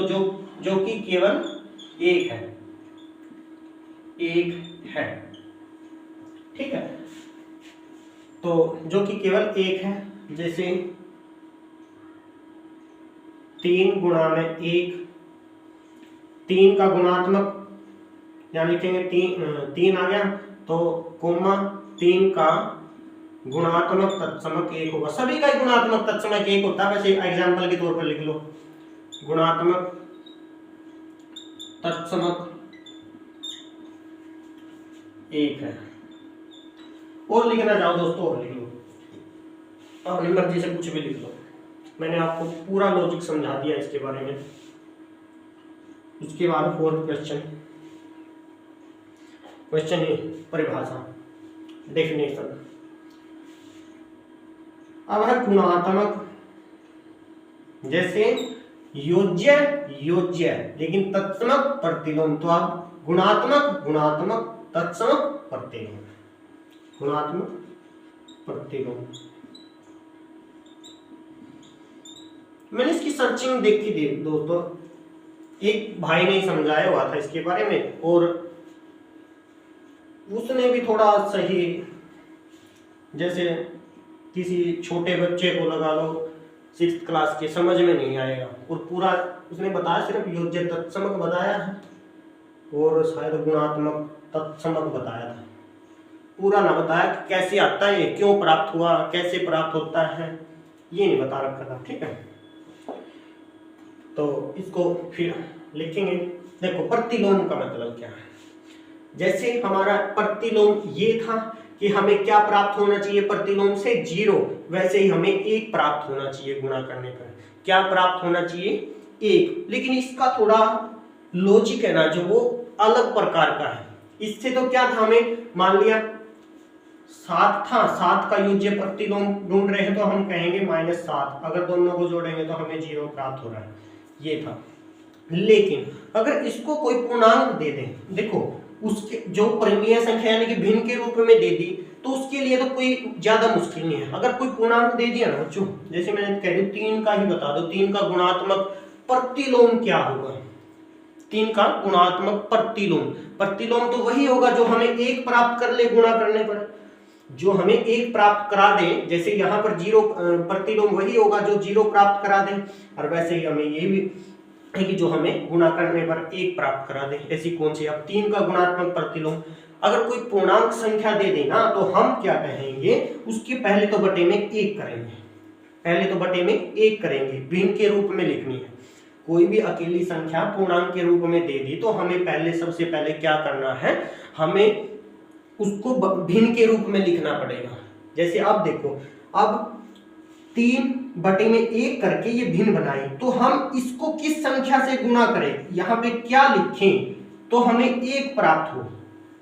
जो कि केवल 1 है, 1 है, ठीक है। तो जो कि केवल 1 है, जैसे 3 गुणा में 1, 3 का गुणात्मक यहाँ लिखेंगे 3 आ गया, तो कोमा 3 का गुणात्मक तत्समक 1 होगा। सभी का गुणात्मक तत्समक 1 होता है, वैसे एग्जाम्पल के तौर पर लिख लो, गुणात्मक तत्समक 1 है। और लिखना चाहो दोस्तों और लिख लो, अपनी मर्जी से कुछ भी लिख लो, मैंने आपको पूरा लॉजिक समझा दिया इसके बारे में। उसके बाद 4th क्वेश्चन है परिभाषा, डेफिनेशन। अब है गुणात्मक, जैसे योज्य लेकिन तत्समक प्रतिलोम, तो आप गुणात्मक तत्समक प्रतिलोम, गुणात्मक प्रतिलोम। मैंने इसकी सर्चिंग देखी थी दोस्तों, एक भाई ने समझाया हुआ था इसके बारे में, और उसने भी थोड़ा सही, जैसे किसी छोटे बच्चे को लगा लो 6th क्लास के, समझ में नहीं आएगा, और पूरा उसने बताया, सिर्फ योज्य तत्समक बताया है और शायद गुणात्मक तत्समक बताया था, पूरा ना बताया कि कैसे आता है, ये क्यों प्राप्त हुआ, कैसे प्राप्त होता है, ये नहीं बता रखा था, ठीक है। तो इसको फिर लिखेंगे। देखो प्रतिलोम का मतलब क्या है, जैसे हमारा प्रतिलोम ये था कि हमें क्या प्राप्त होना चाहिए प्रतिलोम से, 0, वैसे ही हमें 1 प्राप्त होना चाहिए गुणा करने पर। क्या प्राप्त होना चाहिए? 1। लेकिन इसका थोड़ा लॉजिक है ना, जो वो अलग प्रकार का है। इससे तो क्या था, हमें मान लिया 7 था, 7 का योज्य प्रतिलोम ढूंढ रहे हैं, तो हम कहेंगे -7, अगर दोनों को जोड़ेंगे तो हमें 0 प्राप्त हो रहा है, ये था। लेकिन अगर इसको कोई पूर्णांक दे दें, देखो उसके जो परिमेय संख्या यानी कि भिन्न के रूप में दे दी, तो उसके लिए तो कोई ज्यादा मुश्किल नहीं है। अगर कोई पूर्णांक दे दिया ना बच्चों, जैसे मैंने कह दी 3 का ही बता दो, 3 का गुणात्मक प्रतिलोम क्या होगा, 3 का गुणात्मक प्रतिलोम तो वही होगा जो हमें 1 प्राप्त कर ले गुणा करने पर, जो हमें 1 प्राप्त करा दे। जैसे यहाँ पर 0 प्रतिलोम वही होगा जो 0 प्राप्त करा दे, और वैसे ही हमें ये भी है कि जो हमें गुणा करने पर 1 प्राप्त करा दे। ऐसी कौन सी? अब 3 का गुणात्मक प्रतिलोम, अगर कोई पूर्णांक संख्या दे देना तो हम क्या कहेंगे, उसके पहले तो बटे में 1 करेंगे, पहले तो बटे में 1 करेंगे, भिन्न के रूप में लिखनी है। कोई भी अकेली संख्या पूर्णांक के रूप में दे दी तो हमें पहले सबसे पहले क्या करना है, हमें उसको भिन्न के रूप में लिखना पड़ेगा। जैसे अब देखो, अब 3/1 करके ये भिन्न बनाई, तो हम इसको किस संख्या से गुणा करें, यहाँ पे क्या लिखें तो हमें 1 प्राप्त हो,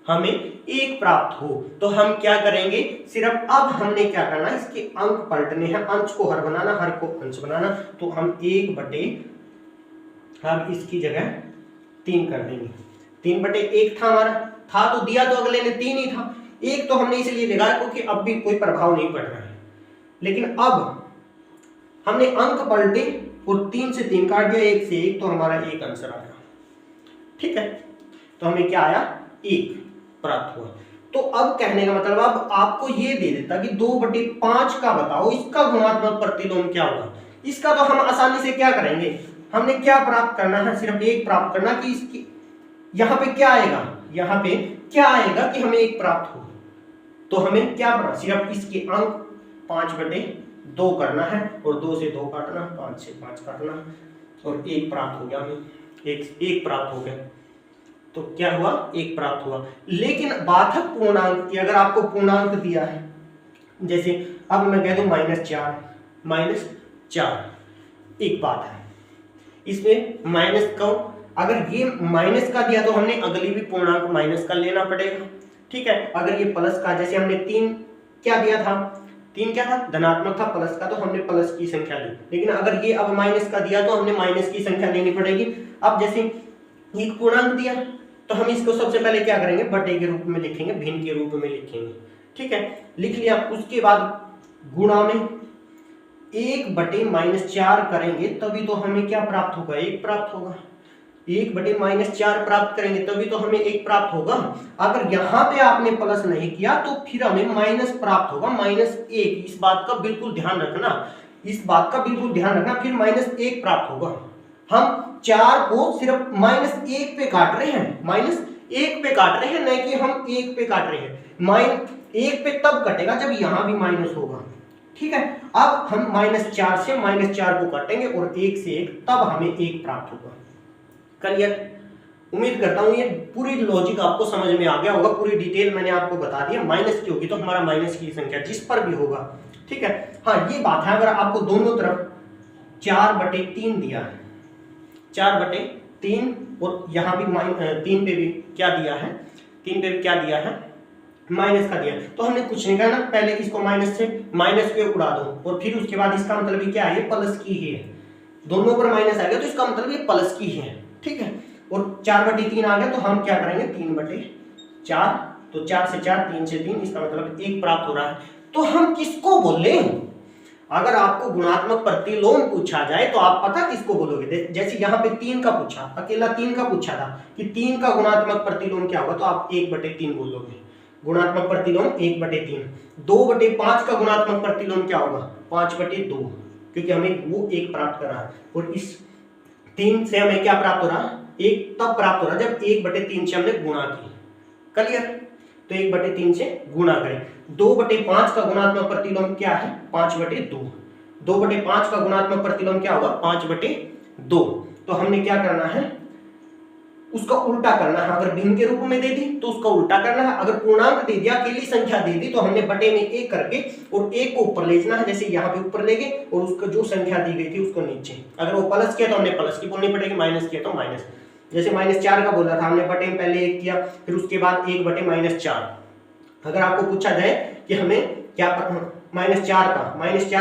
हमें 1 प्राप्त हो। तो हम क्या करेंगे, सिर्फ अब हमने क्या करना है, इसके अंक पलटने हैं, अंश को हर बनाना, हर को अंश बनाना। तो हम 1/, हम इसकी जगह 3 कर देंगे। 3/1 था हमारा, था तो दिया तो अगले ने 3 ही था, 1 तो हमने इसलिए लिखा क्योंकि अब भी कोई प्रभाव नहीं पड़ रहा है। लेकिन अब हमने अंक पलटे और 3 से 3 काट दिया, 1 से 1, तो हमारा 1 आंसर आ गया। ठीक है, तो हमें क्या आया, 1 प्राप्त हुआ। तो अब कहने का मतलब, अब आपको ये दे देता कि 2/5 का बताओ इसका गुणात्मक प्रतिलोम क्या होगा। इसका तो हम आसानी से क्या करेंगे, हमने क्या प्राप्त करना है, सिर्फ 1 प्राप्त करना कि इसकी यहाँ पे क्या आएगा, यहाँ पे क्या आएगा कि हमें 1 प्राप्त हो। तो हमें क्या पढ़ा, सिर्फ इसके अंक 5/2 करना है और 2 से 2 काटना, 5 से 5 काटना और 1 प्राप्त हो गया, हमें 1 प्राप्त हो गया। तो क्या हुआ, 1 प्राप्त हुआ। लेकिन बात है पूर्णांक की, अगर आपको पूर्णांक दिया है, जैसे अब मैं कह दूं -4, एक बात है इसमें माइनस का, अगर ये माइनस का दिया तो हमने अगली भी पूर्णांक माइनस का लेना पड़ेगा। ठीक है, अगर ये प्लस का, जैसे हमने 3 क्या दिया था, 3 क्या था, धनात्मक था, प्लस का, तो हमने प्लस की संख्या ली। लेकिन अगर ये अब माइनस का दिया तो हमने माइनस की संख्या लेनी पड़ेगी। अब जैसे एक पूर्णांक दिया तो हम इसको सबसे पहले क्या करेंगे, बटे के रूप में लिखेंगे, भिन्न के रूप में लिखेंगे। ठीक है, लिख लिया। उसके बाद गुणा में 1/-4 करेंगे तभी तो हमें क्या प्राप्त होगा, 1 प्राप्त होगा। 1/-4 प्राप्त करेंगे तभी तो हमें 1 प्राप्त होगा। अगर यहाँ पे आपने प्लस नहीं किया तो फिर हमें माइनस प्राप्त होगा, -1। इस बात का बिल्कुल ध्यान रखना, इस बात का बिल्कुल ध्यान रखना, फिर -1 प्राप्त होगा। हम 4 को सिर्फ -1 पे काट रहे हैं, -1 पे काट रहे हैं, नहीं कि हम 1 पे काट रहे हैं। -1 पे तब कटेगा जब यहां भी माइनस होगा। ठीक है, अब हम -4 से -4 को काटेंगे और 1 से 1, तब हमें 1 प्राप्त होगा। क्लियर, उम्मीद करता हूं ये पूरी लॉजिक आपको समझ में आ गया होगा, पूरी डिटेल मैंने आपको बता दिया। माइनस की होगी तो हमारा माइनस की संख्या जिस पर भी होगा। ठीक है, हाँ ये बात है, अगर आपको दोनों तरफ 4/3 दिया है, 4/3, और यहाँ भी 3 पे भी क्या दिया है, 3 पे भी क्या दिया है, माइनस का दिया, तो हमने कुछ नहीं करना, पहले इसको माइनस से माइनस पे उड़ा दो और फिर उसके बाद इसका मतलब ये क्या है, प्लस की ही है। दोनों पर माइनस आ गया तो इसका मतलब ये प्लस की ही है। ठीक है, और 4/3 आ गया तो हम क्या करेंगे, 3/4, तो 4 से 4, 3 से 3, इसका मतलब 1 प्राप्त हो रहा है। तो हम किसको बोले, अगर आपको गुणात्मक प्रतिलोम पूछा जाए तो आप पता किसको बोलोगे। जैसे यहाँ पे 3 का पूछा, अकेला 3 का पूछा था कि 3 का गुणात्मक प्रतिलोम क्या होगा, तो आप 1/3 बोलोगे, गुणात्मक प्रतिलोम 1/3। 2/5 का गुणात्मक प्रतिलोम क्या होगा, 5/2, क्योंकि हमें वो 1 प्राप्त करा है। और इस 3 से हमें क्या प्राप्त हो रहा, 1 तब प्राप्त हो रहा जब 1/3 से हमने गुणा की। क्लियर, तो 1/3 से गुणा करें। 2/5 का गुणात्मक प्रतिलोम क्या है, 5/2। 2/5 का गुणात्मक प्रतिलोम क्या होगा, 5/2। तो हमने क्या करना है, उसका उल्टा करना है। अगर भिन्न के रूप में दे दी तो उसका उल्टा करना है, अगर पूर्णांक दे दिया, अकेली संख्या दे दी, तो हमने बटे में 1 करके और 1 को ऊपर ले जाना है। जैसे यहाँ पे ऊपर ले गए और उसका जो संख्या दी गई थी उसको नीचे। अगर वो प्लस किया तो हमने प्लस की बोलनी पड़ेगी, माइनस किया तो माइनस। जैसे -4 का बोला था हमने, बटे में पहले 1 किया, फिर उसके बाद 1/-4। अगर आपको पूछा जाए कि हमें क्या -4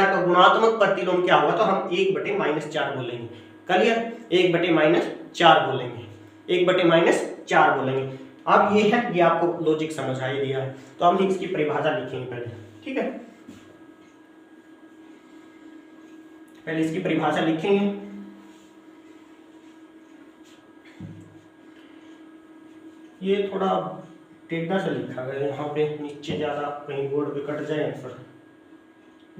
का गुणात्मक प्रतिलोम क्या होगा, तो हम 1/-4 बोलेंगे। क्लियर, 1/-4 बोलेंगे, 1/-4 बोलेंगे। अब ये है, ये आपको लॉजिक समझ आ दिया है, तो हम इसकी परिभाषा लिखेंगे पहले। ठीक है, पहले इसकी परिभाषा लिखेंगे। ये थोड़ा टेढ़ा सा लिखा गया है, यहाँ पे नीचे ज्यादा कहीं बोर्ड पे कट जाए आंसर।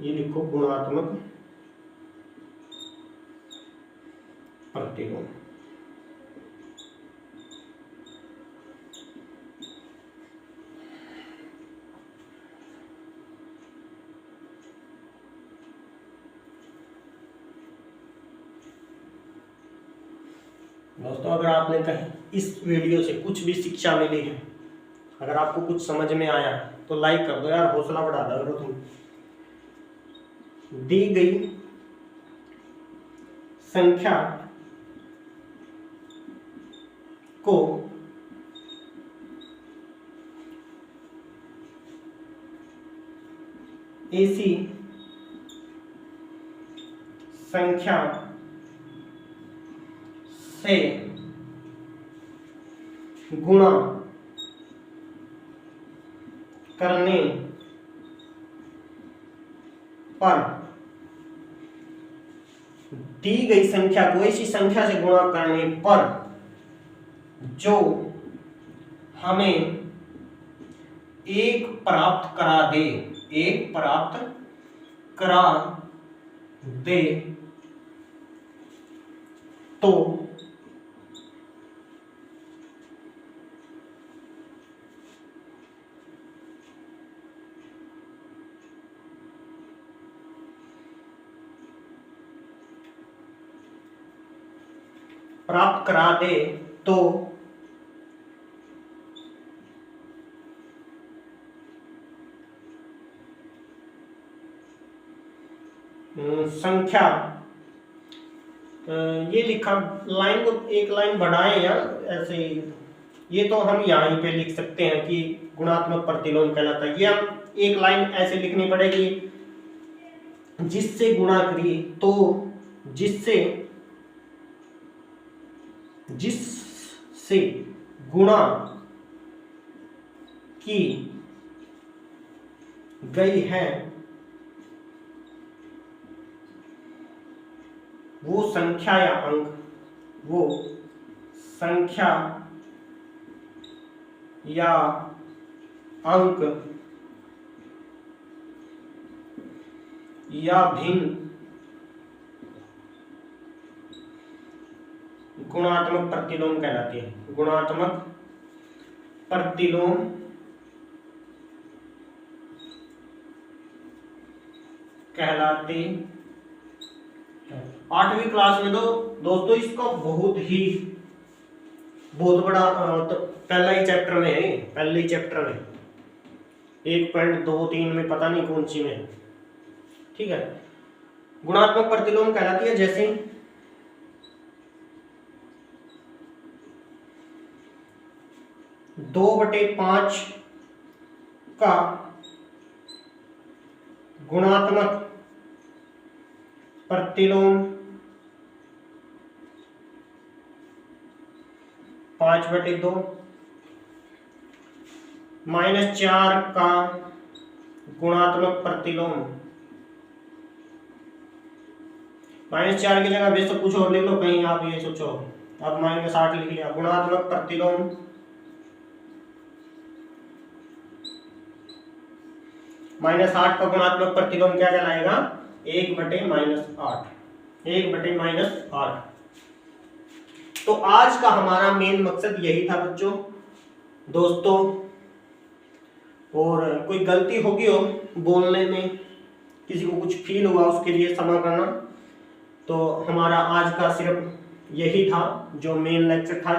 ये लिखो गुणात्मक प्रतिलोम। दोस्तों अगर आपने कहीं इस वीडियो से कुछ भी शिक्षा मिली है, अगर आपको कुछ समझ में आया तो लाइक कर दो यार, हौसला बढ़ा दो तुम। दी गई संख्या को ऐसी संख्या से गुणा करने पर, दी गई संख्या को ऐसी संख्या से गुणा करने पर जो हमें एक प्राप्त करा दे, एक प्राप्त करा दे, तो प्राप्त करा दे तो संख्या, ये लिखा, लाइन को एक लाइन बढ़ाएं या ऐसे ही, ये तो हम यहाँ पे लिख सकते हैं कि गुणात्मक प्रतिलोम कहलाता है। ये हम एक लाइन ऐसे लिखनी पड़ेगी, जिससे गुणा करिए तो जिससे गुणा की गई है वो संख्या या अंक, वो संख्या या अंक या भिन्न गुणात्मक प्रतिलोम कहलाती है। गुणात्मक प्रतिलोम कहलाते हैं। 8वीं क्लास में तो दोस्तों इसका बहुत बड़ा पहला ही चैप्टर में है, पहले ही चैप्टर में 1.23 में पता नहीं कौन सी में है, ठीक है। गुणात्मक प्रतिलोम कहलाती है जैसे 2/5 का गुणात्मक प्रतिलोम 5/2, -4 का गुणात्मक प्रतिलोम, -4 की जगह बेशक कुछ और लिख लो, कहीं आप ये सोचो आप -8 लिख लिया। गुणात्मक प्रतिलोम -8 का गुणात्मक प्रतिलोम क्या कहलाएगा? 1/-8, 1/-8। तो आज का हमारा मेन मकसद यही था बच्चों, दोस्तों। और कोई गलती होगी हो बोलने में, किसी को कुछ फील हुआ उसके लिए क्षमा करना। तो हमारा आज का सिर्फ यही था जो मेन लेक्चर था,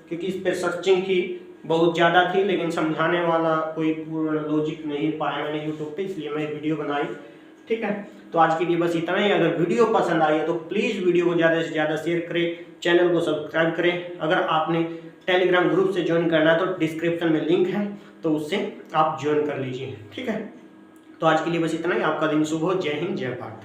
क्योंकि इस पे सर्चिंग थी बहुत ज़्यादा थी, लेकिन समझाने वाला कोई पूर्ण लॉजिक नहीं पाया मैंने यूट्यूब पे, इसलिए मैं वीडियो बनाई, ठीक है। तो आज के लिए बस इतना ही। अगर वीडियो पसंद आई है तो प्लीज़ वीडियो को ज़्यादा से ज़्यादा शेयर करें, चैनल को सब्सक्राइब करें। अगर आपने टेलीग्राम ग्रुप से ज्वाइन करना है तो डिस्क्रिप्शन में लिंक है, तो उससे आप ज्वाइन कर लीजिए, ठीक है। तो आज के लिए बस इतना ही। आपका दिन शुभ हो। जय हिंद, जय भारत।